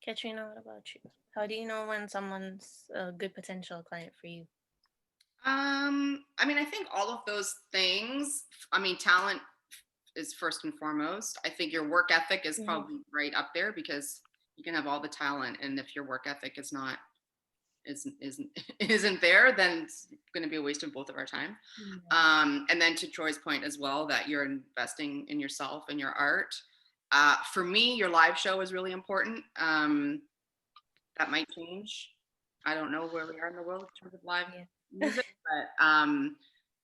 Katrina, what about you? How do you know when someone's a good potential client for you? I mean, I think all of those things. I mean, talent is first and foremost. I think your work ethic is Hmm. probably right up there, because you can have all the talent, and if your work ethic isn't isn't there, then it's going to be a waste of both of our time. And then to Troy's point as well, that you're investing in yourself and your art. For me, your live show is really important. That might change. I don't know where we are in the world in terms of live Yeah. music, but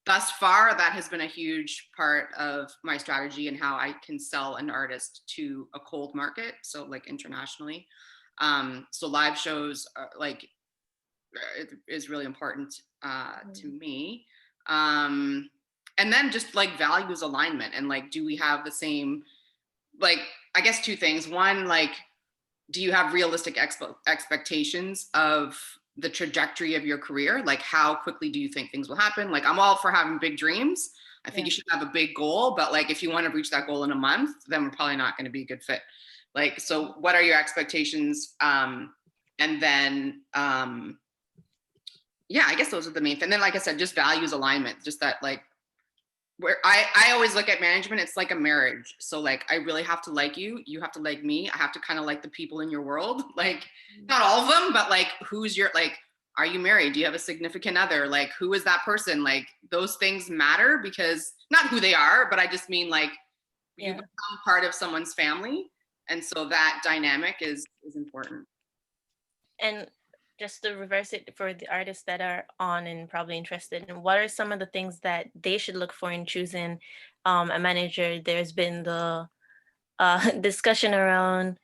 thus far, that has been a huge part of my strategy and how I can sell an artist to a cold market, so like internationally. So live shows are like is really important to me. Um, and then just like values alignment, and like, do we have the same, like, I guess two things. One, like, do you have realistic expectations of the trajectory of your career. Like, how quickly do you think things will happen? Like, I'm all for having big dreams. I think you should have a big goal, but like, if you want to reach that goal in a month, then we're probably not going to be a good fit. Like, so what are your expectations? And then, yeah, I guess those are the main thing. And then, like I said, just values alignment, just that, like, where I always look at management, it's like a marriage. So like, I really have to like you, you have to like me, I have to kind of like the people in your world, like not all of them, but like, who's your, like, are you married? Do you have a significant other? Like, who is that person? Like, those things matter, because not who they are, but I just mean like, you become part of someone's family. And so that dynamic is important. And just to reverse it for the artists that are on and probably interested in, what are some of the things that they should look for in choosing a manager? There's been the discussion around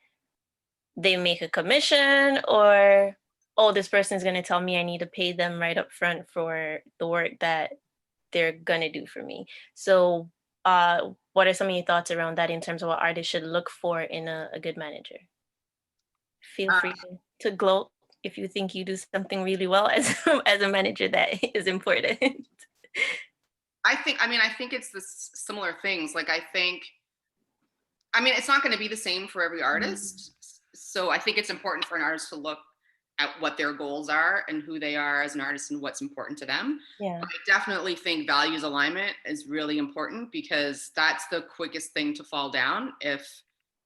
they make a commission, or, oh, this person is going to tell me I need to pay them right up front for the work that they're going to do for me. So what are some of your thoughts around that in terms of what artists should look for in a good manager? Feel free to gloat if you think you do something really well as as a manager that is important. I think it's the similar things. Like, it's not going to be the same for every artist. So I think it's important for an artist to look at what their goals are and who they are as an artist and what's important to them. Yeah. But I definitely think values alignment is really important, because that's the quickest thing to fall down if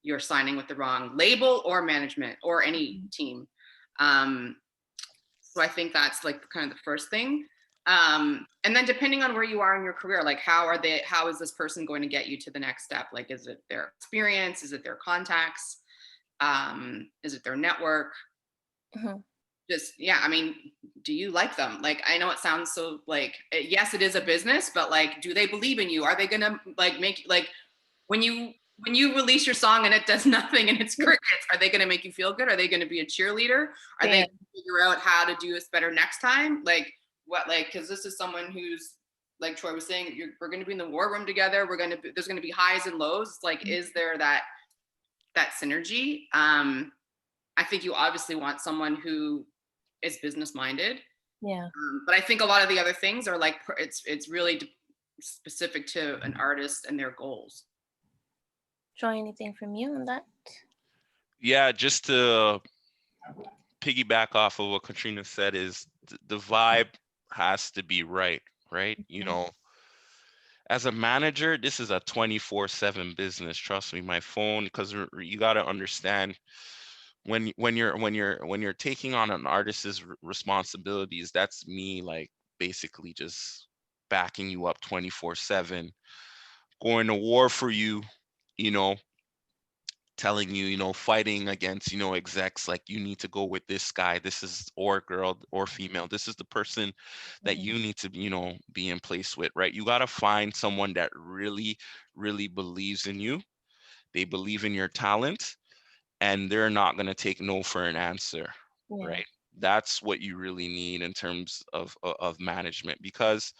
you're signing with the wrong label or management or any team. So I think that's like kind of the first thing. And then depending on where you are in your career, like how is this person going to get you to the next step? Like, is it their experience? Is it their contacts? Is it their network? Just, yeah, do you like them? Like, I know it sounds so like, yes, it is a business, but like, do they believe in you? Are they gonna like make, like, when you release your song and it does nothing and it's crickets, are they going to make you feel good? Are they going to be a cheerleader? Are they going to figure out how to do this better next time? Like, what, like, because this is someone who's, like Troy was saying, we're going to be in the war room together. There's going to be highs and lows. It's like, is there that synergy? I think you obviously want someone who is business minded. Yeah. But I think a lot of the other things are like, it's really specific to an artist and their goals. Troy, anything from you on that? Yeah, just to piggyback off of what Katrina said, is the vibe has to be right? You know, as a manager, this is a 24/7 business. Trust me, my phone, because you got to understand, when you're taking on an artist's responsibilities, that's me, like, basically just backing you up 24/7, going to war for you, you know, telling you, fighting against, execs, like, you need to go with this guy, this is, or girl or female, this is the person that you need to, be in place with, right? You got to find someone that really, really believes in you. They believe in your talent, and they're not going to take no for an answer, right? That's what you really need in terms of management, because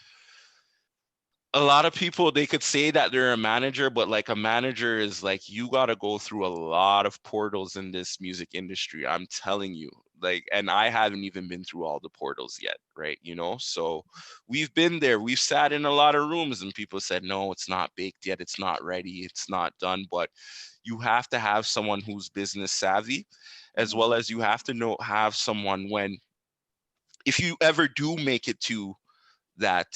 a lot of people, they could say that they're a manager, but like, a manager is like, you got to go through a lot of portals in this music industry. I'm telling you, like, and I haven't even been through all the portals yet, right? So we've been there, we've sat in a lot of rooms and people said, no, it's not baked yet, it's not ready, it's not done. But you have to have someone who's business savvy, as well as you have to have someone, when, if you ever do make it to that,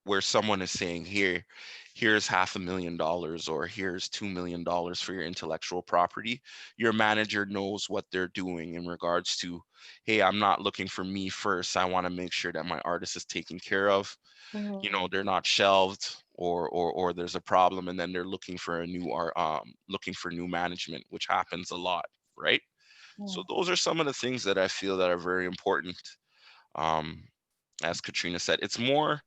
where someone is saying, here's $500,000, or here's $2 million for your intellectual property, your manager knows what they're doing in regards to, hey, I'm not looking for me first, I want to make sure that my artist is taken care of. They're not shelved, or there's a problem, and then they're looking for new management, which happens a lot, right? So those are some of the things that I feel that are very important. As Katrina said, it's more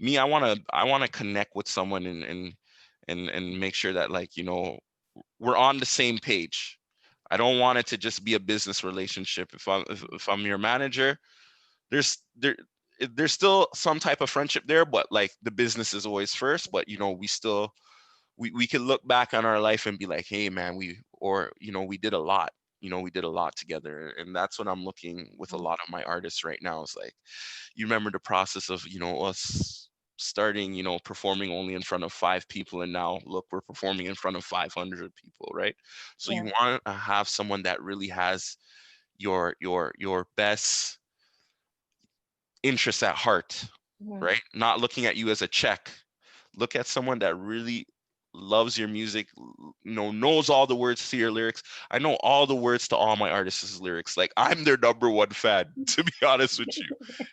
me. I want to connect with someone, and make sure that, like, we're on the same page. I don't want it to just be a business relationship. If I'm your manager, there's still some type of friendship there, but like, the business is always first. But we can look back on our life and be like, hey man, we did a lot. we did a lot together. And that's what I'm looking with a lot of my artists right now. Is like, you remember the process of, us starting, performing only in front of 5 people, and now look, we're performing in front of 500 people, right? So you Yeah. want to have someone that really has your best interests at heart, Mhm. right? Not looking at you as a check. Look at someone that really loves your music, knows all the words to your lyrics. I know all the words to all my artists' lyrics. Like, I'm their number one fan, to be honest with you.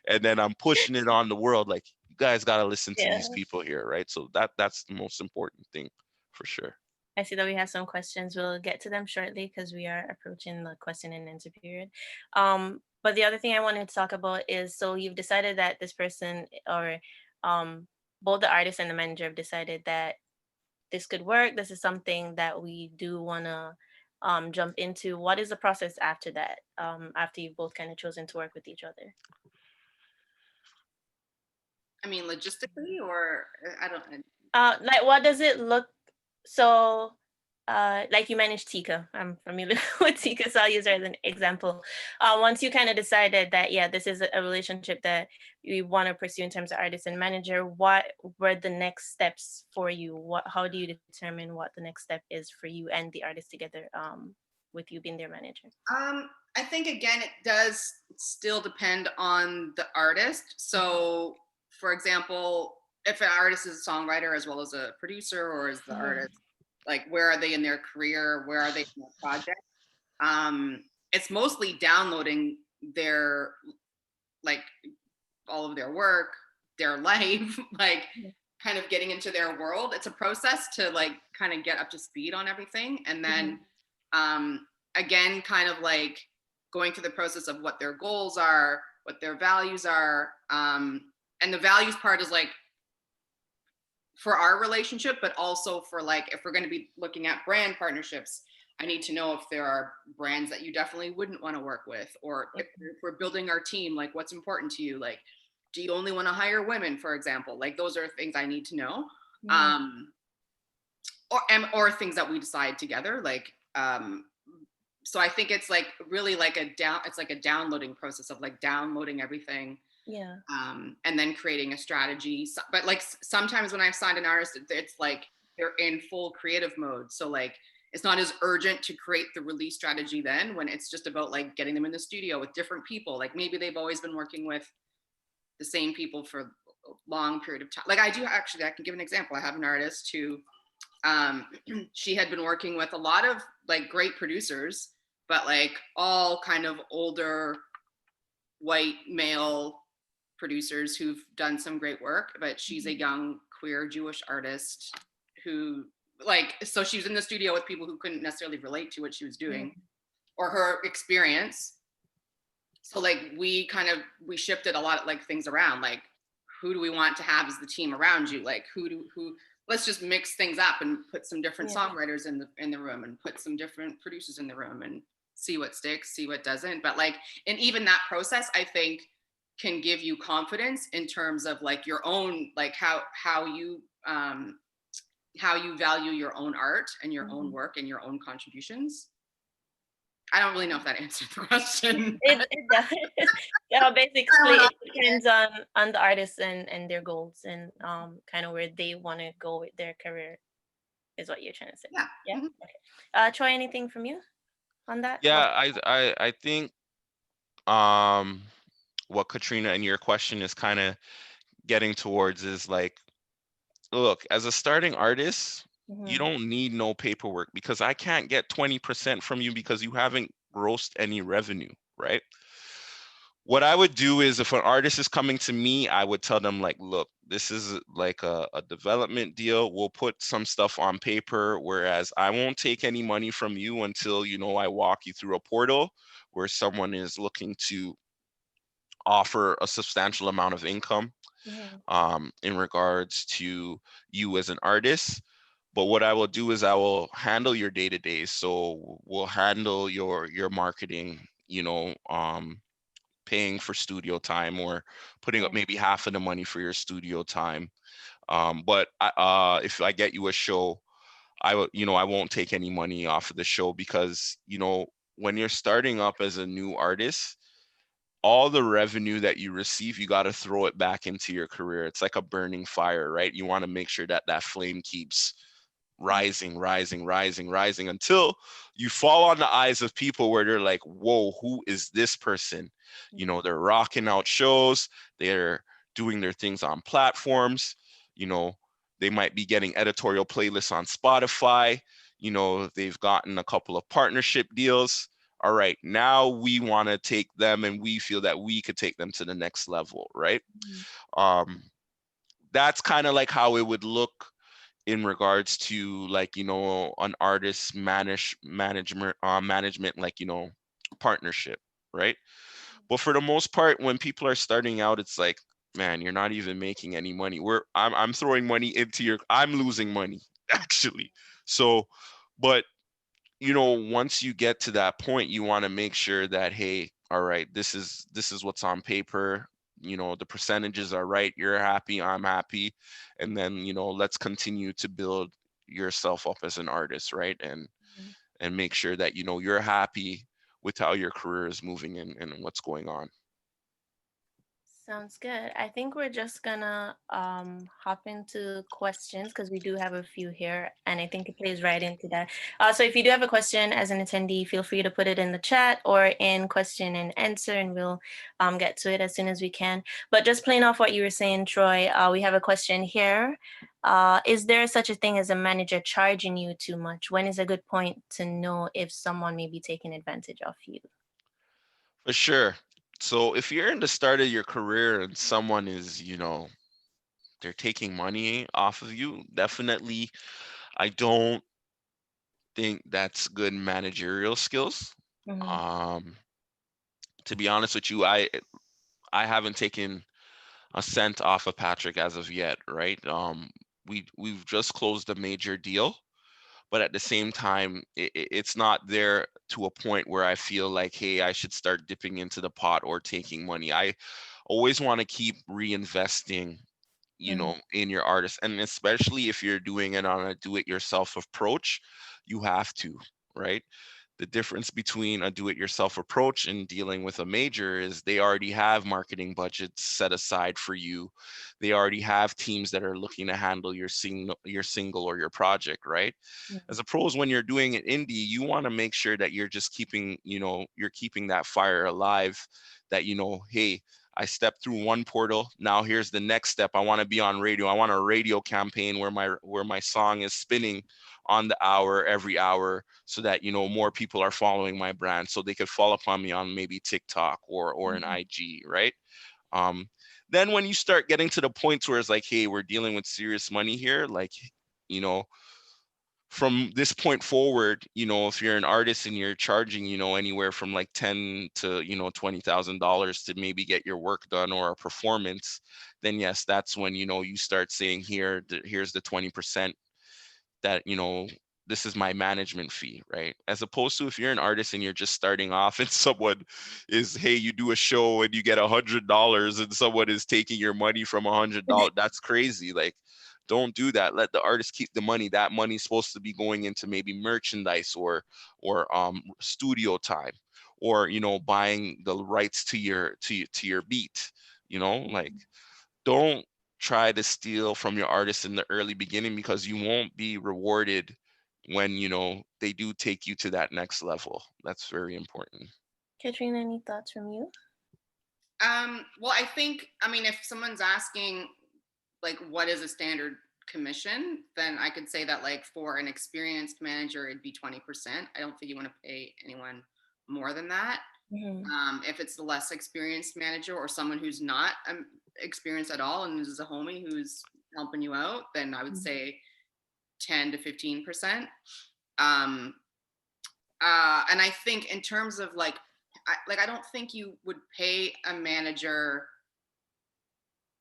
And then I'm pushing it on the world. Like, you guys got to listen to these Yeah. people here, right? So that's the most important thing for sure. I see that we have some questions. We'll get to them shortly because we are approaching the question and answer period. But the other thing I wanted to talk about is, so you've decided that this person, or um, both the artist and the manager have decided that this could work. This is something that we do want to jump into. What is the process after that? After you've both kind of chosen to work with each other? I mean, logistically, or I don't. Like, what does it look? So, like, you manage TiKA. I'm familiar with TiKA, so I'll use her as an example. Once you kind of decided that, yeah, this is a relationship that you want to pursue in terms of artist and manager, what were the next steps for you? How do you determine what the next step is for you and the artist together? With you being their manager. I think again, it does still depend on the artist. So, for example, if an artist is a songwriter as well as a producer, or is the artist, like, where are they in their career? Where are they in their project? It's mostly downloading their, like, all of their work, their life, like, kind of getting into their world. It's a process to, like, kind of get up to speed on everything, and then again, kind of like going through the process of what their goals are, what their values are. And the values part is like for our relationship, but also for, like, if we're going to be looking at brand partnerships, I need to know if there are brands that you definitely wouldn't want to work with, or if we're building our team, like, what's important to you? Like, do you only want to hire women, for example? Like, those are things I need to know. Or things that we decide together. Like, so I think it's like really like it's like a downloading process of, like, downloading everything. Yeah. And then creating a strategy. But, like, sometimes when I've signed an artist, it's like they're in full creative mode. So, like, it's not as urgent to create the release strategy then, when it's just about, like, getting them in the studio with different people. Like, maybe they've always been working with the same people for a long period of time. Like, I can give an example. I have an artist who, she had been working with a lot of, like, great producers, but, like, all kind of older white male producers who've done some great work. But she's a young queer Jewish artist who, like, so she was in the studio with people who couldn't necessarily relate to what she was doing or her experience. So, like, we shifted a lot of, like, things around. Like, who do we want to have as the team around you? Like, who let's just mix things up and put some different songwriters in the room, and put some different producers in the room, and see what sticks, see what doesn't. But, like, and even that process, I think, can give you confidence in terms of, like, your own, like, how you value your own art and your own work and your own contributions. I don't really know if that answered the question. It does. Yeah, basically it depends on the artist and their goals, and kind of where they want to go with their career, is what you're trying to say. Yeah. Okay. Troy, anything from you on that? Yeah, I think what Katrina and your question is kind of getting towards is, like, look, as a starting artist, you don't need no paperwork, because I can't get 20% from you because you haven't grossed any revenue, right? What I would do is, if an artist is coming to me, I would tell them, like, look, this is like a development deal. We'll put some stuff on paper, whereas I won't take any money from you until, I walk you through a portal where someone is looking to offer a substantial amount of income in regards to you as an artist. But what I will do is I will handle your day-to-day. So we'll handle your marketing, paying for studio time, or putting up maybe half of the money for your studio time. But if I get you a show, I won't take any money off of the show, because, when you're starting up as a new artist, all the revenue that you receive, you got to throw it back into your career. It's like a burning fire, right? You want to make sure that that flame keeps rising, rising, rising, rising until you fall on the eyes of people where they're like, whoa, who is this person? You know, they're rocking out shows, they're doing their things on platforms, you know, they might be getting editorial playlists on Spotify, you know, they've gotten a couple of partnership deals. All right, now we want to take them and we feel that we could take them to the next level, right? Um, that's kind of like how it would look in regards to, like, you know, an artist management, like, you know, partnership, right? But for the most part, when people are starting out, it's like, man, you're not even making any money. I'm throwing money into I'm losing money actually. So, but you know, once you get to that point, you want to make sure that, hey, all right, this is what's on paper. You know, the percentages are right. You're happy, I'm happy, and then, you know, let's continue to build yourself up as an artist, right? And make sure that, you know, you're happy with how your career is moving and what's going on. Sounds good. I think we're just gonna hop into questions because we do have a few here, and I think it plays right into that. So if you do have a question as an attendee, feel free to put it in the chat or in question and answer, and we'll get to it as soon as we can. But just playing off what you were saying, Troy, we have a question here. Is there such a thing as a manager charging you too much? When is a good point to know if someone may be taking advantage of you? For sure. So if you're in the start of your career and someone is, you know, they're taking money off of you, definitely I don't think that's good managerial skills. Mm-hmm. Um, to be honest with you, I haven't taken a cent off of Patrick as of yet, right? We've just closed a major deal, but at the same time, it's not there to a point where I feel like, hey, I should start dipping into the pot or taking money. I always want to keep reinvesting, you know, in your artist, and especially if you're doing it on a do-it-yourself approach, you have to, right? The difference between a do-it-yourself approach and dealing with a major is they already have marketing budgets set aside for you. They already have teams that are looking to handle your single or your project, right? As opposed when you're doing it indie, you want to make sure that you're just keeping, you know, you're keeping that fire alive, that, you know, hey, I stepped through one portal. Now here's the next step. I want to be on radio. I want a radio campaign where my song is spinning on the hour every hour, so that, you know, more people are following my brand, so they could follow upon me on maybe TikTok or an IG, right? Um, then when you start getting to the points where it's like, hey, we're dealing with serious money here, like, you know, from this point forward, you know, if you're an artist and you're charging, you know, anywhere from like 10 to, you know, $20,000 to maybe get your work done or a performance, then yes, that's when, you know, you start saying, here's the 20% that, you know, this is my management fee, right? As opposed to if you're an artist and you're just starting off and someone is, hey, you do a show and you get $100 and someone is taking your money from $100, that's crazy. Like, don't do that. Let the artist keep the money. That money's supposed to be going into maybe merchandise or studio time, or, you know, buying the rights to your beat. You know, like, don't try to steal from your artist in the early beginning, because you won't be rewarded when, you know, they do take you to that next level. That's very important. Katrina, any thoughts from you? Well, I think, I mean, if someone's asking, like, what is a standard commission, then I could say that, like, for an experienced manager, it'd be 20%. I don't think you want to pay anyone more than that. If it's the less experienced manager or someone who's not experienced at all and is a homie who's helping you out, then I would say 10 to 15%. And I think in terms of like I don't think you would pay a manager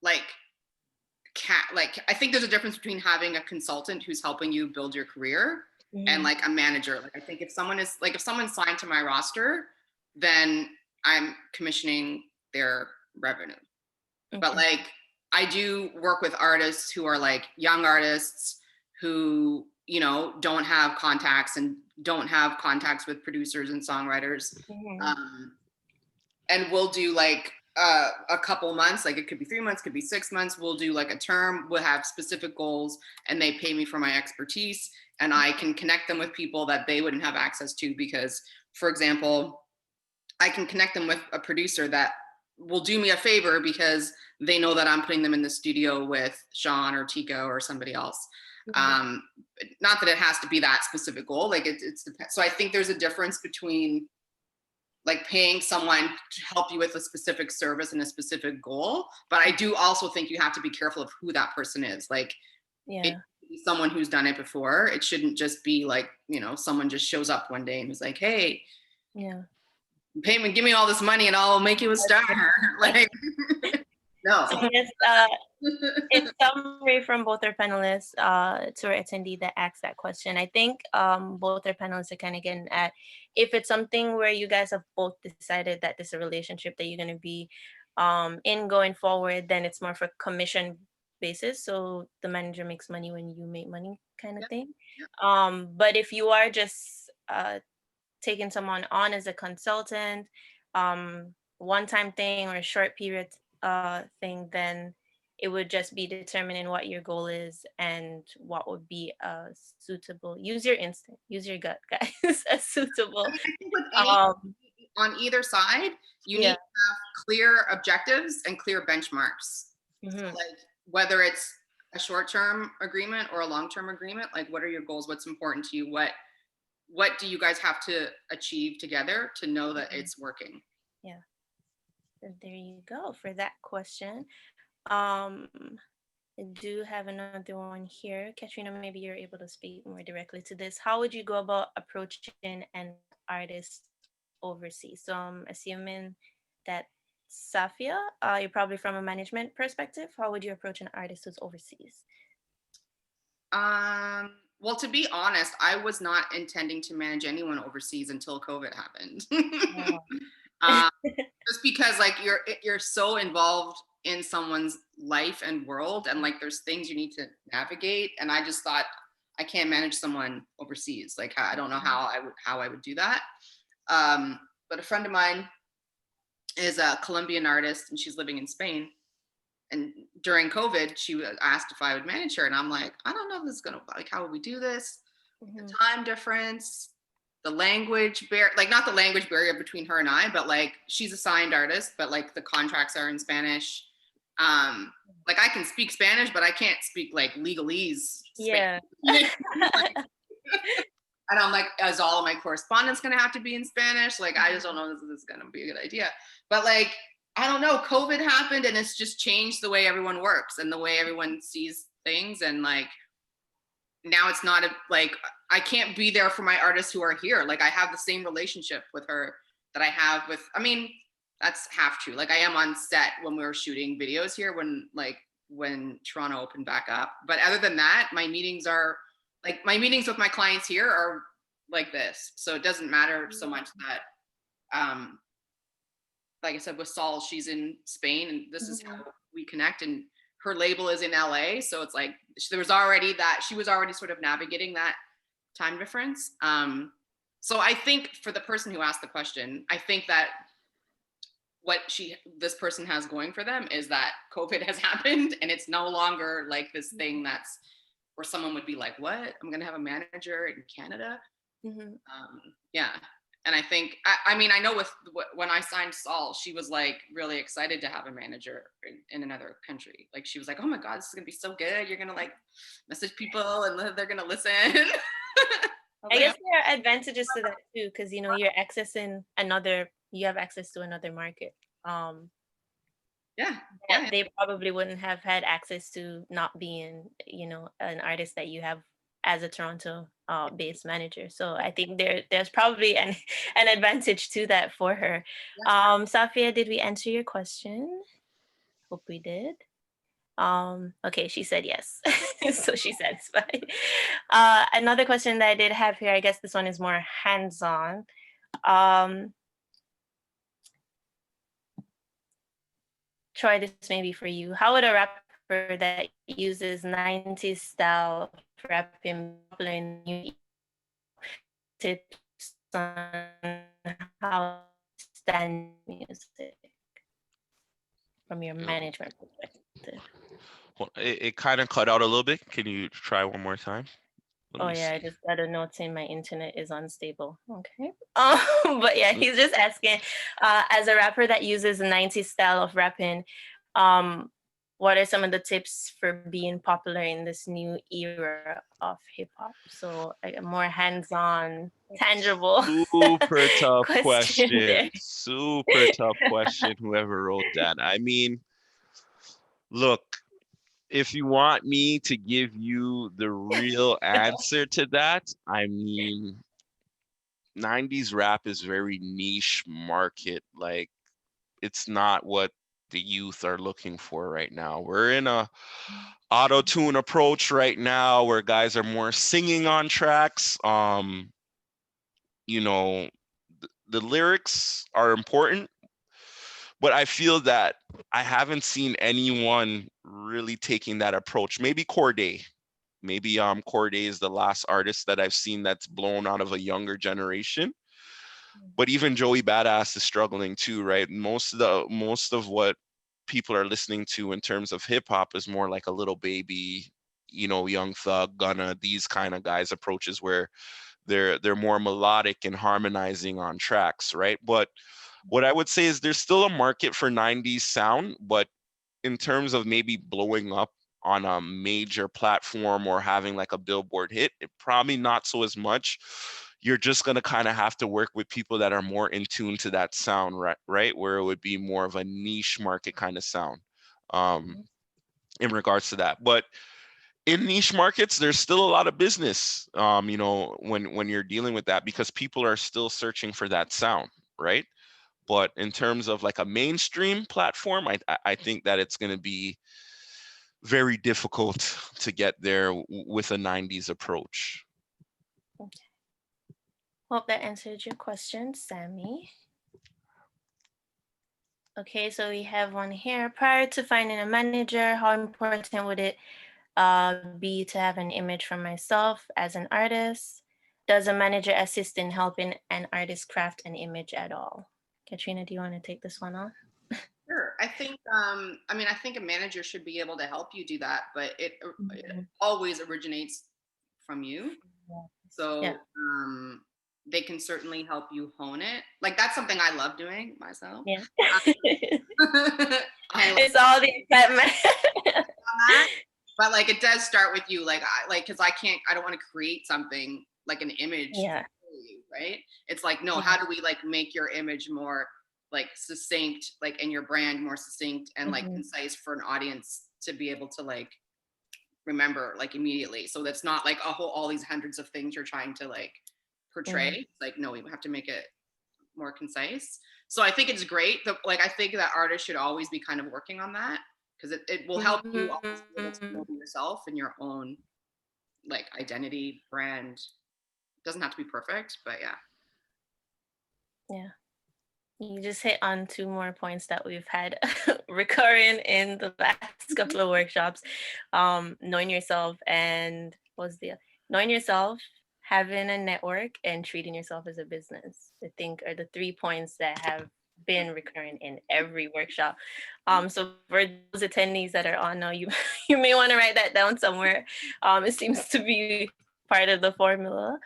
like I think there's a difference between having a consultant who's helping you build your career and like a manager. Like, I think if someone's signed to my roster, then I'm commissioning their revenue. But like, I do work with artists who are like young artists who, you know, don't have contacts and don't have contacts with producers and songwriters. Mhm. And we'll do like a couple months, like it could be 3 months, could be 6 months. We'll do like a term, we'll have specific goals, and they pay me for my expertise, and I can connect them with people that they wouldn't have access to because, for example, I can connect them with a producer that will do me a favor because they know that I'm putting them in the studio with Shawn or TiKA or somebody else. Not that it has to be that specific goal, like it's so I think there's a difference between like paying someone to help you with a specific service and a specific goal, but I do also think you have to be careful of who that person is. Like, it should be someone who's done it before. It shouldn't just be like, you know, someone just shows up one day and is like, hey, pay me, give me all this money and I'll make you a star. Like, no. So yes, in summary from both our panelists, to our attendee that asked that question, I think both our panelists are kind of getting at, if it's something where you guys have both decided that this is a relationship that you're going to be in going forward, then it's more for commission basis. So the manager makes money when you make money kind of thing. But if you are just taking someone on as a consultant, one-time thing or a short period thing, then it would just be determining what your goal is and what would be a suitable, use your instinct, use your gut, guys, a suitable. I think with on either side, you need to have clear objectives and clear benchmarks. So like whether it's a short-term agreement or a long-term agreement, like what are your goals? What's important to you? What do you guys have to achieve together to know that it's working? Yeah. So there you go for that question. I do have another one here. Katrina, maybe you're able to speak more directly to this. How would you go about approaching an artist overseas? So I'm assuming that Safia, you're probably from a management perspective. How would you approach an artist who's overseas? Well, to be honest, I was not intending to manage anyone overseas until COVID happened. Just because like you're so involved in someone's life and world, and like there's things you need to navigate, and I just thought I can't manage someone overseas. Like I don't know how I would do that. But a friend of mine is a Colombian artist, and she's living in Spain. And during COVID, she asked if I would manage her, and I'm like, I don't know if this is gonna, like, how would we do this? The time difference, the language barrier, like not the language barrier between her and I, but like she's a signed artist, but like the contracts are in Spanish. Like I can speak Spanish, but I can't speak like legalese. Yeah. And I'm like, is all of my correspondence gonna have to be in Spanish? Like, I just don't know if this is gonna be a good idea. But like, I don't know, COVID happened and it's just changed the way everyone works and the way everyone sees things. And like, now it's not like, I can't be there for my artists who are here. Like I have the same relationship with her that I have with, I mean, that's half true. Like I am on set when we were shooting videos here when Toronto opened back up. But other than that, my meetings with my clients here are like this. So it doesn't matter so much that, like I said, with Sol, she's in Spain and this is how we connect, and her label is in LA. So it's like, she was already sort of navigating that time difference. So I think for the person who asked the question, I think that what this person has going for them is that COVID has happened and it's no longer like this thing that's where someone would be like, what? I'm going to have a manager in Canada. Yeah. And I think, I mean, I know when I signed Sol, she was like really excited to have a manager in another country. Like she was like, oh my God, this is gonna be so good. You're gonna like message people and they're gonna listen. I guess there are advantages to that too, because you have access to another market. They probably wouldn't have had access to not being, an artist that you have as a Toronto based manager. So I think there's probably an advantage to that for her. Safia, did we answer your question? Hope we did. Okay, she said yes. So she's satisfied. Another question that I did have here, I guess this one is more hands-on. Troy, this may be for you. How would a rapper that uses 90s style rapping tips on how to stand music from your management perspective. Well, it kind of cut out a little bit. Can you try one more time? Let Oh me yeah, I see. just got a note saying my internet is unstable. Okay. But yeah, he's just asking, as a rapper that uses the 90s style of rapping, what are some of the tips for being popular in this new era of hip hop? So like a more hands-on, tangible Super tough question question. there. Super tough question. Whoever wrote that. I mean, look, if you want me to give you the real answer to that, I mean, 90s rap is very niche market. Like, it's not what the youth are looking for right now. We're in a auto-tune approach right now where guys are more singing on tracks. You know, the lyrics are important, but I feel that I haven't seen anyone really taking that approach. Maybe Corday. Maybe Corday is the last artist that I've seen that's blown out of a younger generation. But even Joey Badass is struggling too, right? Most of what people are listening to in terms of hip hop is more like a Little Baby, Young Thug, Gunna, these kind of guys approaches where they're more melodic and harmonizing on tracks, right? But what I would say is there's still a market for 90s sound, but in terms of maybe blowing up on a major platform or having like a Billboard hit, it probably not so as much. You're just going to kind of have to work with people that are more in tune to that sound, right? Where it would be more of a niche market kind of sound in regards to that. But in niche markets, there's still a lot of business, when you're dealing with that because people are still searching for that sound, right? But in terms of like a mainstream platform, I think that it's going to be very difficult to get there with a 90s approach. Okay. Hope that answered your question, Sammy. Okay, so we have one here. Prior to finding a manager, how important would it be to have an image for myself as an artist? Does a manager assist in helping an artist craft an image at all? Katrina, do you want to take this one on? Sure. I think a manager should be able to help you do that, but it Mhm. always originates from you. Yeah. So they can certainly help you hone it. Like that's something I love doing myself. Yeah. I love It's all the excitement. that, but like it does start with you. Because I don't want to create something like an image Yeah. for you, right? It's like, no, how Yeah. do we like make your image more like succinct, like and your brand more succinct and like Mhm. concise for an audience to be able to like remember like immediately. So that's not like all these hundreds of things you're trying to like portray. Mhm. Like, no, we have to make it more concise. So I think it's great that like I think that artists should always be kind of working on that because it will help you always be able to know Mhm. yourself and your own like identity, brand. Doesn't have to be perfect, but yeah. Yeah. You just hit on two more points that we've had recurring in the last couple of workshops. Knowing yourself and knowing yourself, having a network, and treating yourself as a business. I think are the 3 points that have been recurring in every workshop. So for those attendees that are on now, you you may want to write that down somewhere. It seems to be part of the formula.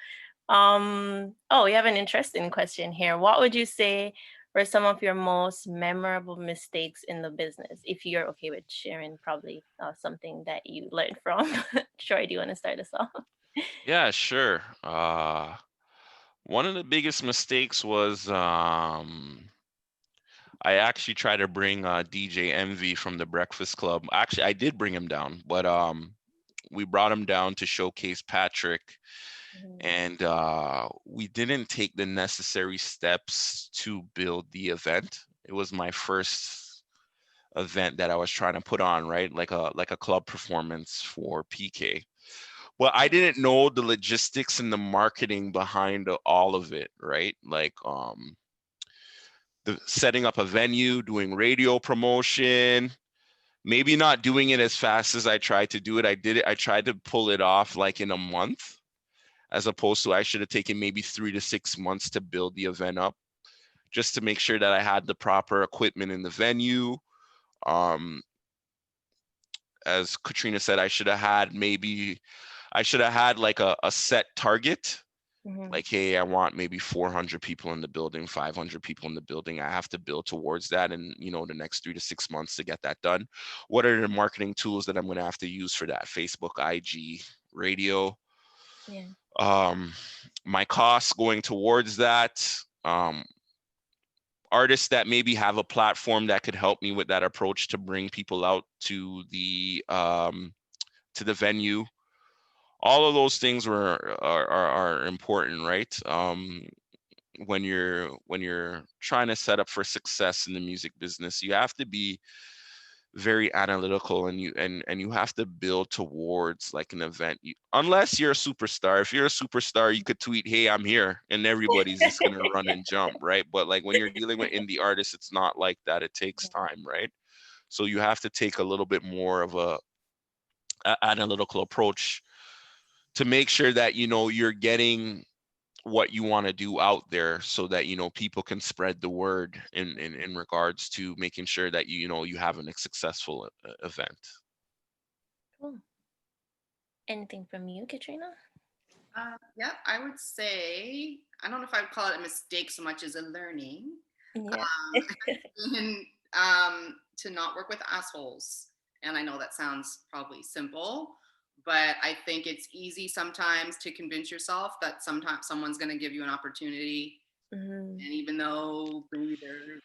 Oh, we have an interesting question here. What would you say were some of your most memorable mistakes in the business? If you're okay with sharing, probably something that you learned from. Troy, do you want to start us off? Yeah, sure. One of the biggest mistakes was I actually tried to bring DJ Envy from the Breakfast Club. Actually, I did bring him down, but we brought him down to showcase Patrick, Mhm. and we didn't take the necessary steps to build the event. It was my first event that I was trying to put on, right? Like a club performance for PK. Well, I didn't know the logistics and the marketing behind all of it, right? Like the setting up a venue, doing radio promotion, maybe not doing it as fast as I tried to do it. I tried to pull it off like in a month. as opposed to I should have taken maybe 3 to 6 months to build the event up, just to make sure that I had the proper equipment in the venue. Um, as Katrina said, I should have had like a set target. Like, hey, I want maybe 400 people in the building, 500 people in the building. I have to build towards that in, the next 3 to 6 months to get that done. What are the marketing tools that I'm going to have to use for that? Facebook, IG, radio. Yeah. My costs going towards that. Artists that maybe have a platform that could help me with that approach to bring people out to the venue. All of those things are important, right? When you're trying to set up for success in the music business, you have to be very analytical, and you have to build towards like an event. Unless you're a superstar. If you're a superstar, you could tweet, hey, I'm here, and everybody's just gonna run and jump, right? But like when you're dealing with indie artists, it's not like that. It takes time, right? So you have to take a little bit more of a analytical approach to make sure that you're getting what you want to do out there, so that people can spread the word in regards to making sure that you have a successful event. Cool. Anything from you, Katrina? Yeah, I would say, I don't know if I would call it a mistake so much as a learning. Yeah. And, to not work with assholes. And I know that sounds probably simple, but I think it's easy sometimes to convince yourself that sometimes someone's going to give you an opportunity. And even though maybe they're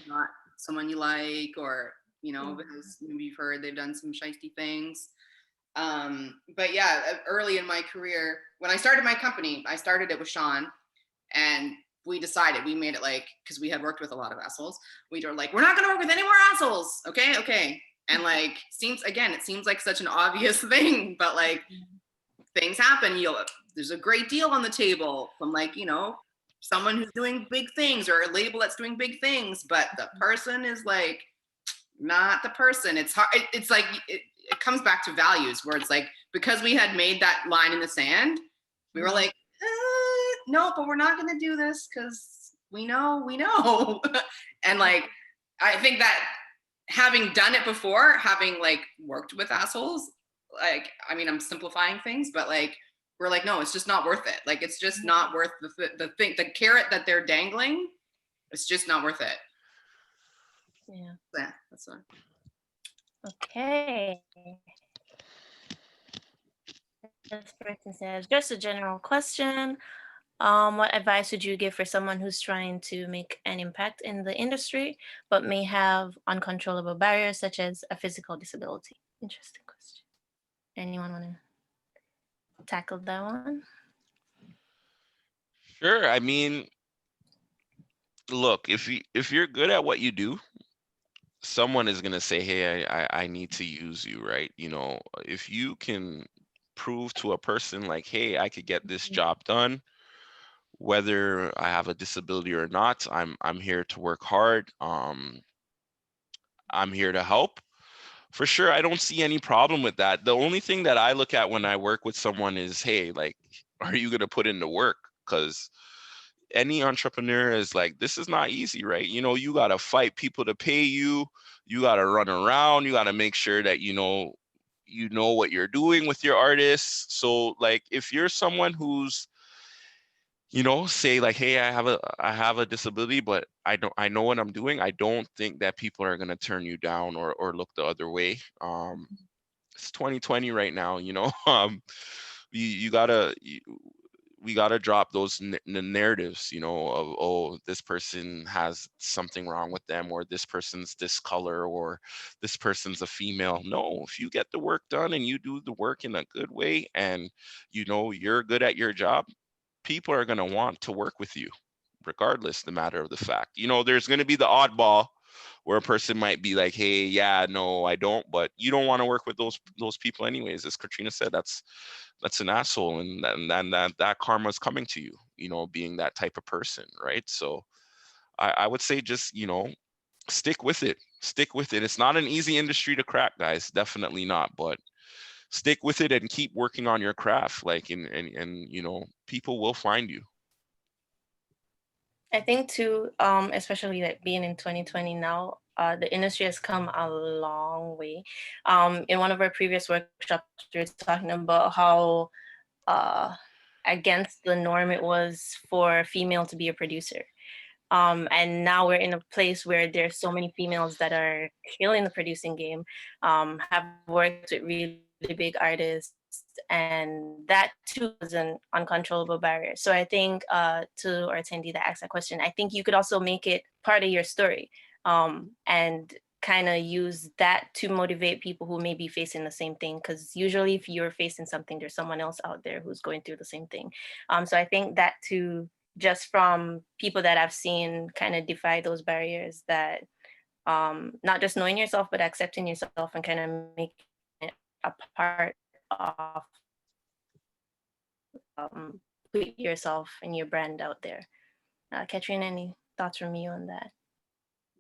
not someone you like, or, because maybe you've heard they've done some shiesty things. But yeah, early in my career, when I started my company, I started it with Shawn, and we made it like, because we had worked with a lot of assholes, we were like, we're not going to work with any more assholes. Okay. And like, it seems like such an obvious thing, but like things happen. There's a great deal on the table from like, someone who's doing big things, or a label that's doing big things, but the person is like, not the person. It's hard. It's like, it comes back to values, where it's like, because we had made that line in the sand, we were like, no, but we're not going to do this because we know. And like, I think that having done it before, having like worked with assholes, like, I mean, I'm simplifying things, but like, we're like, no, it's just not worth it. Like, it's just not worth the carrot that they're dangling. It's just not worth it. Yeah. That's one. Okay. This person says, just a general question. What advice would you give for someone who's trying to make an impact in the industry, but may have uncontrollable barriers such as a physical disability? Interesting question. Anyone want to tackle that one? Sure. I mean, look, if you're good at what you do, someone is going to say, hey, I need to use you, right? If you can prove to a person like, hey, I could get this job done, whether I have a disability or not, I'm here to work hard. I'm here to help. For sure, I don't see any problem with that. The only thing that I look at when I work with someone is, hey, like, are you going to put in the work? Because any entrepreneur is like, this is not easy, right? You got to fight people to pay you. You got to run around. You got to make sure that, you know what you're doing with your artists. So like, if you're someone who's, say like, hey, I have a disability, but I know what I'm doing, I don't think that people are going to turn you down or look the other way. It's 2020 right now, you gotta we got to drop those narratives, of, oh, this person has something wrong with them, or this person's this color, or this person's a female. No, if you get the work done and you do the work in a good way, and you're good at your job, people are going to want to work with you, regardless the matter of the fact. There's going to be the oddball where a person might be like, hey, yeah, no, I don't, but you don't want to work with those people anyways. As Katrina said, that's an asshole, and that karma is coming to you, being that type of person, right? So I would say just, stick with it. It's not an easy industry to crack, guys, definitely not, but stick with it and keep working on your craft. Like, and you know, people will find you. I think too, especially like being in 2020 now, the industry has come a long way. In one of our previous workshops, we were talking about how uh, against the norm it was for a female to be a producer. And now we're in a place where there's so many females that are killing the producing game, have worked with really big artists, and that too was an uncontrollable barrier. So I think to our attendee that asked that question, I think you could also make it part of your story, and kind of use that to motivate people who may be facing the same thing. Because usually if you're facing something, there's someone else out there who's going through the same thing. So I think that too, just from people that I've seen kind of defy those barriers, that not just knowing yourself but accepting yourself and kind of making it a part of put yourself and your brand out there. Katrina, any thoughts from you on that?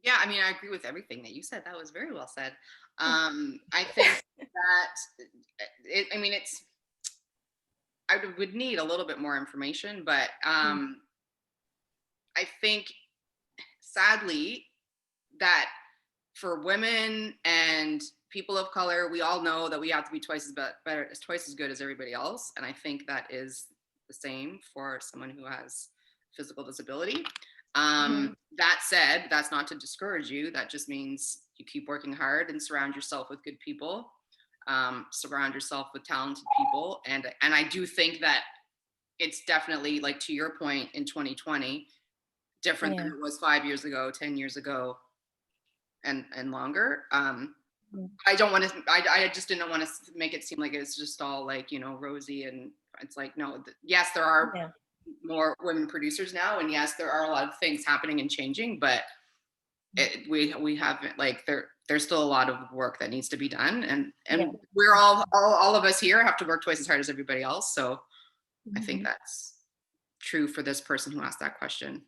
Yeah, I mean, I agree with everything that you said. That was very well said. I think that I mean, I would need a little bit more information, but I think sadly that for women and people of color, we all know that we have to be twice as good as everybody else. And I think that is the same for someone who has physical disability. That said, that's not to discourage you. That just means you keep working hard and surround yourself with good people, surround yourself with talented people. And I do think that it's definitely, like, to your point, in 2020, different than it was 5 years ago, 10 years ago, and longer. I don't want to, I just didn't want to make it seem like it's just all like, you know, rosy. And it's like, no, yes, there are more women producers now. And yes, there are a lot of things happening and changing, but we haven't, like, there's still a lot of work that needs to be done. And we're all of us here have to work twice as hard as everybody else. So I think that's true for this person who asked that question.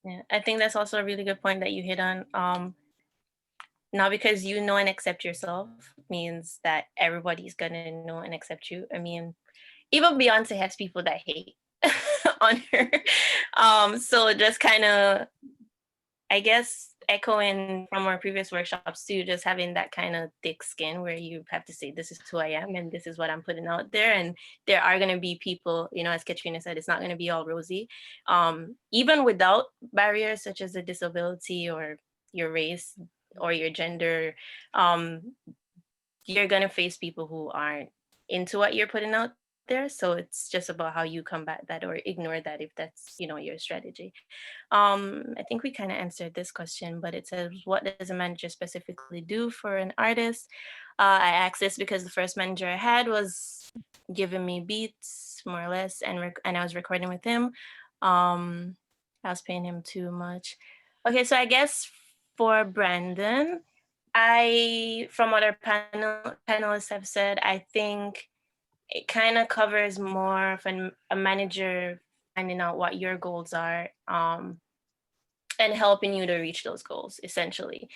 Yeah, I think that's also a really good point that you hit on. Not because you know and accept yourself means that everybody's gonna know and accept you. I mean, even Beyonce has people that hate on her. So just kind of, I guess, echoing from our previous workshops too, just having that kind of thick skin where you have to say, this is who I am and this is what I'm putting out there. And there are going to be people, you know, as Katrina said, it's not going to be all rosy. Even without barriers such as a disability or your race or your gender, you're going to face people who aren't into what you're putting out there. So it's just about how you combat that or ignore that if that's, you know, your strategy. I think we kind of answered this question, but it says, what does a manager specifically do for an artist? I asked this because the first manager I had was giving me beats, more or less, and I was recording with him. I was paying him too much. Okay, so I guess for Brandon, from what our panelists have said, I think it kind of covers more of a manager finding out what your goals are, and helping you to reach those goals, essentially.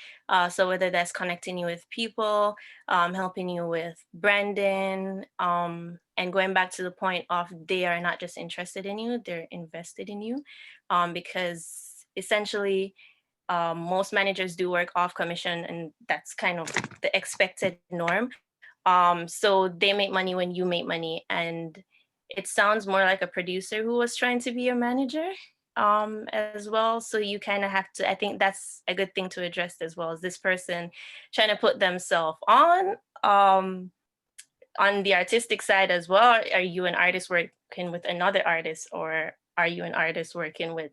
So whether that's connecting you with people, helping you with branding, and going back to the point of they are not just interested in you, they're invested in you, because essentially most managers do work off commission, and that's kind of the expected norm. So they make money when you make money, and it sounds more like a producer who was trying to be a manager as well. So you kind of have to, I think that's a good thing to address as well, as this person trying to put themselves on the artistic side as well. Are you an artist working with another artist, or are you an artist working with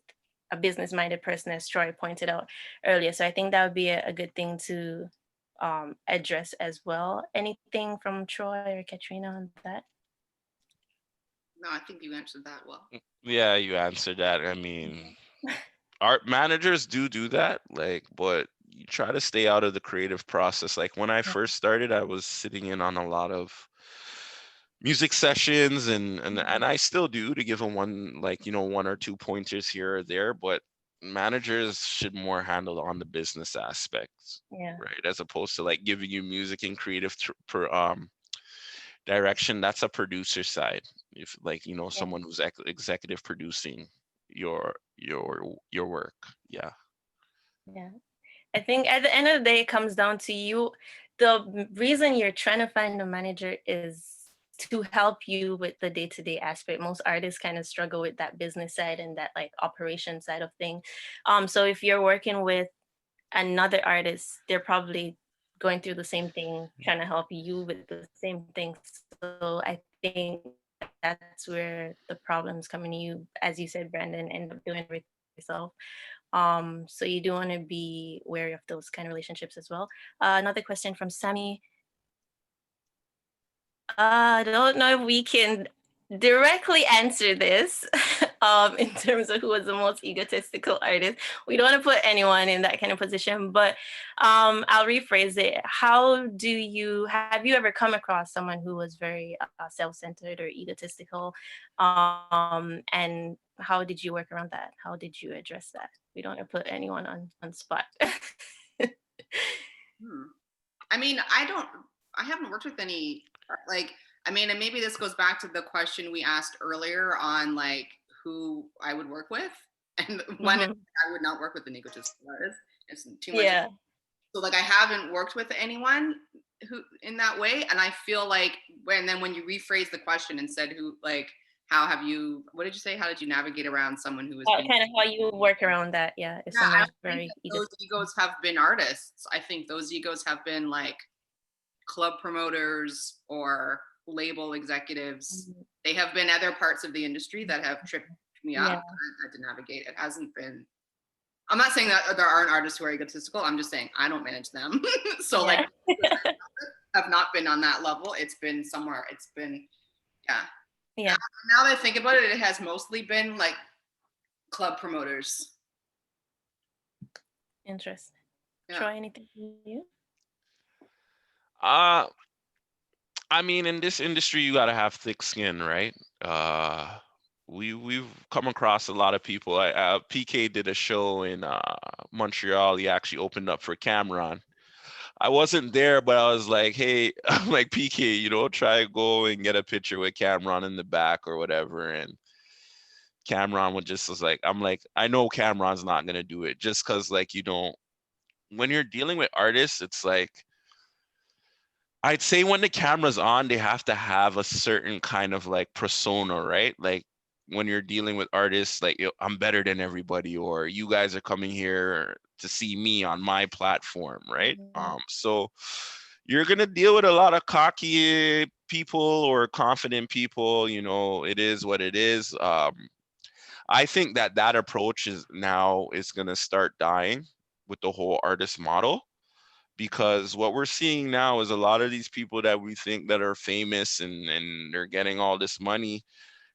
a business-minded person, as Troy pointed out earlier? So I think that would be a good thing to address as well. Anything from Troy or Katrina on that? No, I think you answered that well. Yeah, you answered that. I mean, art managers do that, like, but you try to stay out of the creative process. Like when I first started, I was sitting in on a lot of music sessions, and I still do, to give them one, like, you know, one or two pointers here or there, but managers should more handle on the business aspects, Yeah. right, as opposed to like giving you music and creative direction, that's a producer side. If like, Yeah. someone who's executive producing your work. Yeah. Yeah. I think at the end of the day, it comes down to you. The reason you're trying to find a manager is to help you with the day-to-day aspect. Most artists kind of struggle with that business side and that like operation side of thing. So if you're working with another artist, they're probably going through the same thing, trying to help you with the same thing. So I think that's where the problems come in. You, as you said, Brandon, end up doing everything yourself. So you do want to be wary of those kind of relationships as well. Another question from Sammy. I don't know if we can directly answer this in terms of who was the most egotistical artist. We don't want to put anyone in that kind of position, but I'll rephrase it. How do you have you ever come across someone who was very self-centered or egotistical? And how did you work around that? How did you address that? We don't want to put anyone on spot. I mean, I haven't worked with any, like, I mean, and maybe this goes back to the question we asked earlier on, like, who I would work with. And one, Mhm. I would not work with an egotistical artist. It's too much. Yeah. So, like, I haven't worked with anyone who in that way. And I feel like when you rephrase the question and said, who, like, how have you, what did you say? How did you navigate around someone who has been? Kind of how you work around that. Yeah. If Yeah, I someone's don't think very that those egos have been artists. I think those egos have been like club promoters or label executives. Mhm. They have been other parts of the industry that have tripped me up. Yeah. I had to navigate. It hasn't been. I'm not saying that there aren't artists who are egotistical. I'm just saying I don't manage them. So like, Yeah. have not been on that level. It's been somewhere. It's been, yeah. Yeah. Now that I think about it, it has mostly been like club promoters. Interesting. Yeah. Troy, anything from you? Uh, I mean, in this industry, you gotta have thick skin, right? Uh, we've come across a lot of people. PK did a show in Montreal. He actually opened up for Cameron. I wasn't there, but I was like, hey, I'm like PK, try to go and get a picture with Cameron in the back or whatever. And Cameron was like, I'm like, I know Cameron's not gonna do it just because like when you're dealing with artists, it's like I'd say when the camera's on, they have to have a certain kind of like persona, right? Like when you're dealing with artists, like I'm better than everybody, or you guys are coming here to see me on my platform, right? Mhm. So you're gonna deal with a lot of cocky people or confident people. It is what it is. I think that approach is gonna start dying with the whole artist model, because what we're seeing now is a lot of these people that we think that are famous and they're getting all this money,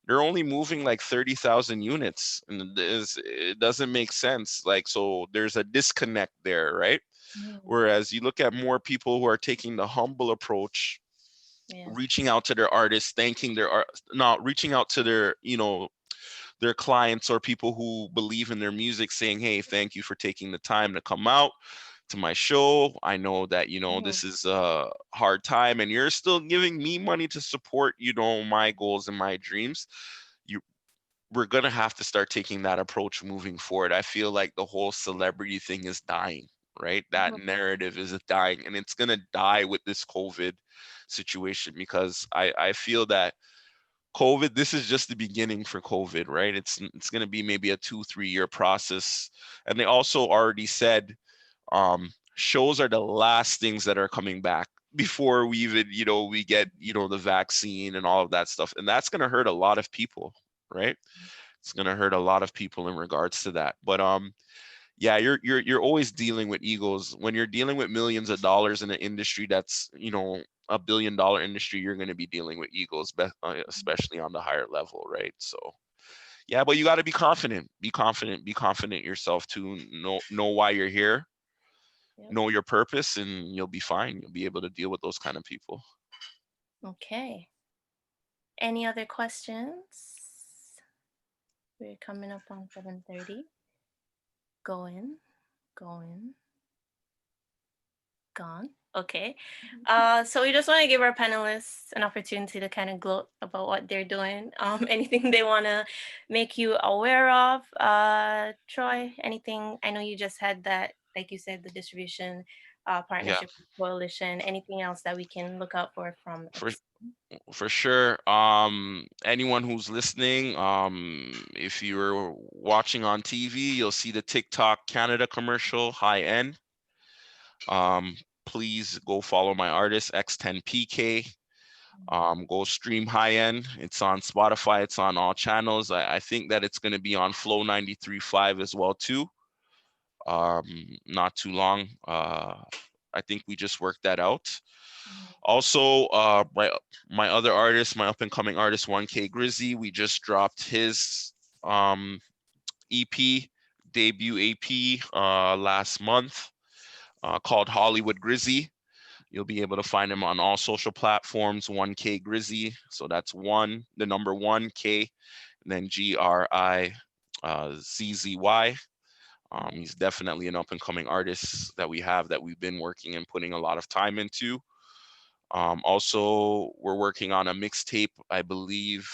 they're only moving like 30,000 units, and it doesn't make sense. Like, so there's a disconnect there, right? Mhm. Whereas you look at more people who are taking the humble approach, Yeah. reaching out to their artists, thanking their art, not reaching out to their clients or people who believe in their music, saying, hey, thank you for taking the time to come out to my show. I know that Mhm. this is a hard time and you're still giving me money to support my goals and my dreams. you we're going to have to start taking that approach moving forward. I feel like the whole celebrity thing is dying, right? That Mhm. narrative is dying, and it's going to die with this COVID situation, because I feel that COVID, this is just the beginning for COVID, right? It's going to be maybe a 2-3 year process. And they also already said shows are the last things that are coming back before we even, we get, the vaccine and all of that stuff. And that's going to hurt a lot of people, right? It's going to hurt a lot of people in regards to that. But yeah, you're always dealing with egos when you're dealing with millions of dollars in an industry that's $1 billion industry. You're going to be dealing with egos, especially on the higher level, right? So yeah, but you got to be confident yourself too. Know why you're here, Yep. know your purpose, and you'll be fine. You'll be able to deal with those kind of people. Okay. Any other questions? We're coming up on 7:30. Going, going, gone. Okay. So we just want to give our panelists an opportunity to kind of gloat about what they're doing. Anything they want to make you aware of. Troy, anything? I know you just had that, like you said, the distribution Yeah, partnership coalition. Anything else that we can look out for from for X? for sure. Anyone who's listening, if you're watching on TV, you'll see the TikTok Canada commercial, High End. Um, Please go follow my artist X10PK. Go stream High End. It's on Spotify. It's on all channels. I think that it's going to be on Flow 93.5 as well too. Not too long. I think we just worked that out. Also, my other artist, my up and coming artist, 1K Grizzy, we just dropped his EP, debut EP last month, called Hollywood Grizzy. You'll be able to find him on all social platforms, 1K Grizzy. So that's one, the number 1K, and then GRIZZY. He's definitely an up and coming artist that we have that we've been working and putting a lot of time into. Also, we're working on a mixtape. I believe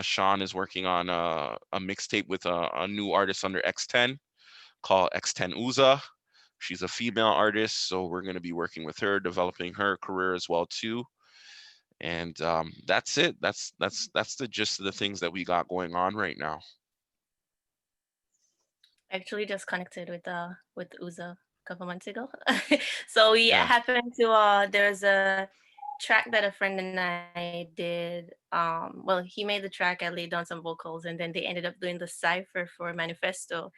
Shawn is working on a mixtape with a new artist under X10 called X10 Uza. She's a female artist, so we're going to be working with her, developing her career as well too. And that's it. That's the gist of the things that we got going on right now. Actually just connected with Uza a couple months ago. So we Yeah, happened to there's a track that a friend and I did. Well, he made the track, I laid down some vocals, and then they ended up doing the cipher for Manifesto.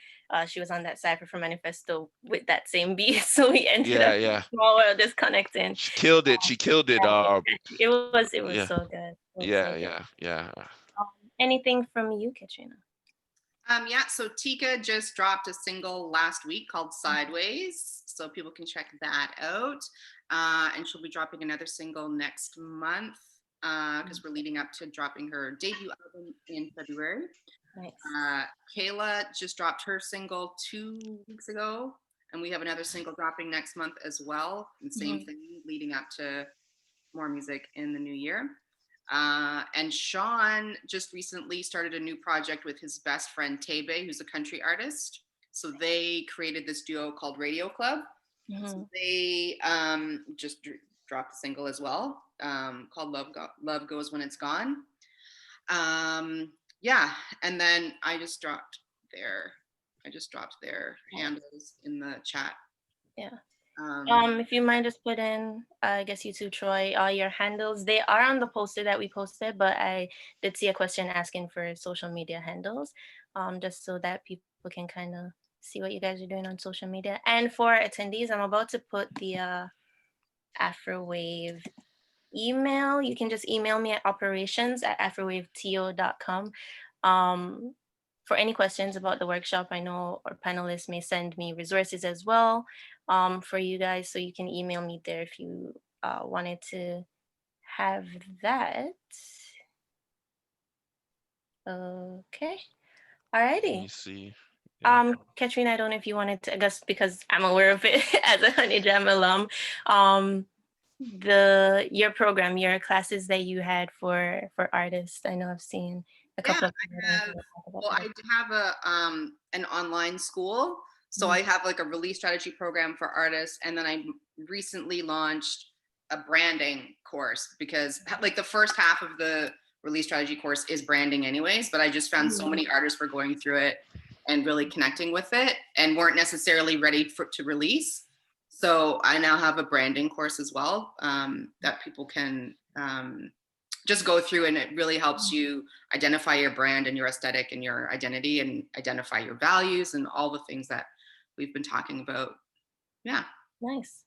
She was on that cipher for Manifesto with that same beat. So we ended up yeah, yeah. small world disconnecting. She killed it. She killed it. It was Yeah, so good. It was so yeah, good. yeah, yeah. Anything from you, Katrina? Yeah, so TiKA just dropped a single last week called Sideways, so people can check that out. And she'll be dropping another single next month because we're leading up to dropping her debut album in February. Nice. Kayla just dropped her single 2 weeks ago, and we have another single dropping next month as well. And same Mhm. thing, leading up to more music in the new year. And Shawn just recently started a new project with his best friend Tebe, who's a country artist. So they created this duo called Radio Club. So Mhm. they just dropped a single as well called Love Goes When It's Gone. Yeah, and then I just dropped their handles in the chat. Yeah. Um, If you mind just put in, I guess you too, Troy, your handles. They are on the poster that we posted, but I did see a question asking for social media handles, just so that people can kind of see what you guys are doing on social media. And for attendees, I'm about to put the Afrowave email. You can just email me at operations@afrowaveto.com. Um, for any questions about the workshop, I know our panelists may send me resources as well for you guys. So you can email me there if you wanted to have that. Okay. Let me Alrighty. see. Yeah. Katrina, I don't know if you wanted to, I guess because I'm aware of it as a Honey Jam alum. Your program, your classes that you had for artists. I know I've seen a yeah, couple of I have. talk about Well, I that. do have an online school, so Mhm. I have like a release strategy program for artists, and then I recently launched a branding course because like the first half of the release strategy course is branding anyways, but I just found so Mhm. many artists were going through it and really connecting with it and weren't necessarily ready to release. So I now have a branding course as well that people can just go through, and it really helps you identify your brand and your aesthetic and your identity and identify your values and all the things that we've been talking about. Yeah. Nice.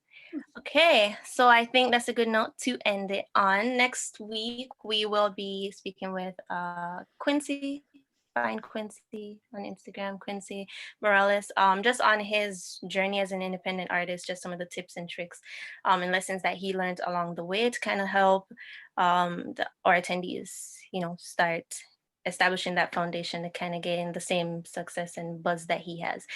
Okay, so I think that's a good note to end it on. Next week, we will be speaking with Quincy. Find Quincy on Instagram, Quincy Morales, just on his journey as an independent artist, just some of the tips and tricks and lessons that he learned along the way to kind of help our attendees, start establishing that foundation to kind of gain the same success and buzz that he has.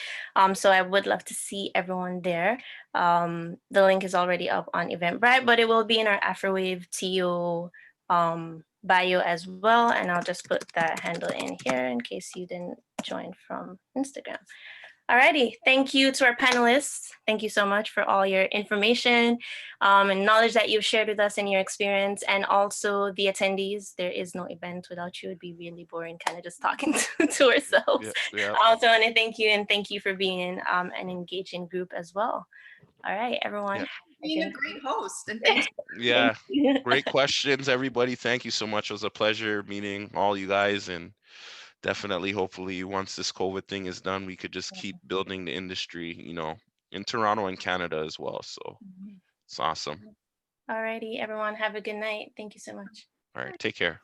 So I would love to see everyone there. The link is already up on Eventbrite, but it will be in our AfrowaveTO bio as well. And I'll just put that handle in here in case you didn't join from Instagram. Alrighty, thank you to our panelists. Thank you so much for all your information and knowledge that you've shared with us and your experience, and also the attendees. There is no event without you. It'd be really boring kind of just talking to ourselves. Yeah, yeah, Also, want to thank you, and thank you for being an engaging group as well. All right, everyone. yeah, Being a great host, and thanks. yeah. You. Great questions, everybody. Thank you so much. It was a pleasure meeting all you guys, and definitely, hopefully, once this COVID thing is done, we could just keep building the industry, in Toronto and Canada as well. So it's awesome. Alrighty, everyone. Have a good night. Thank you so much. All right, take care.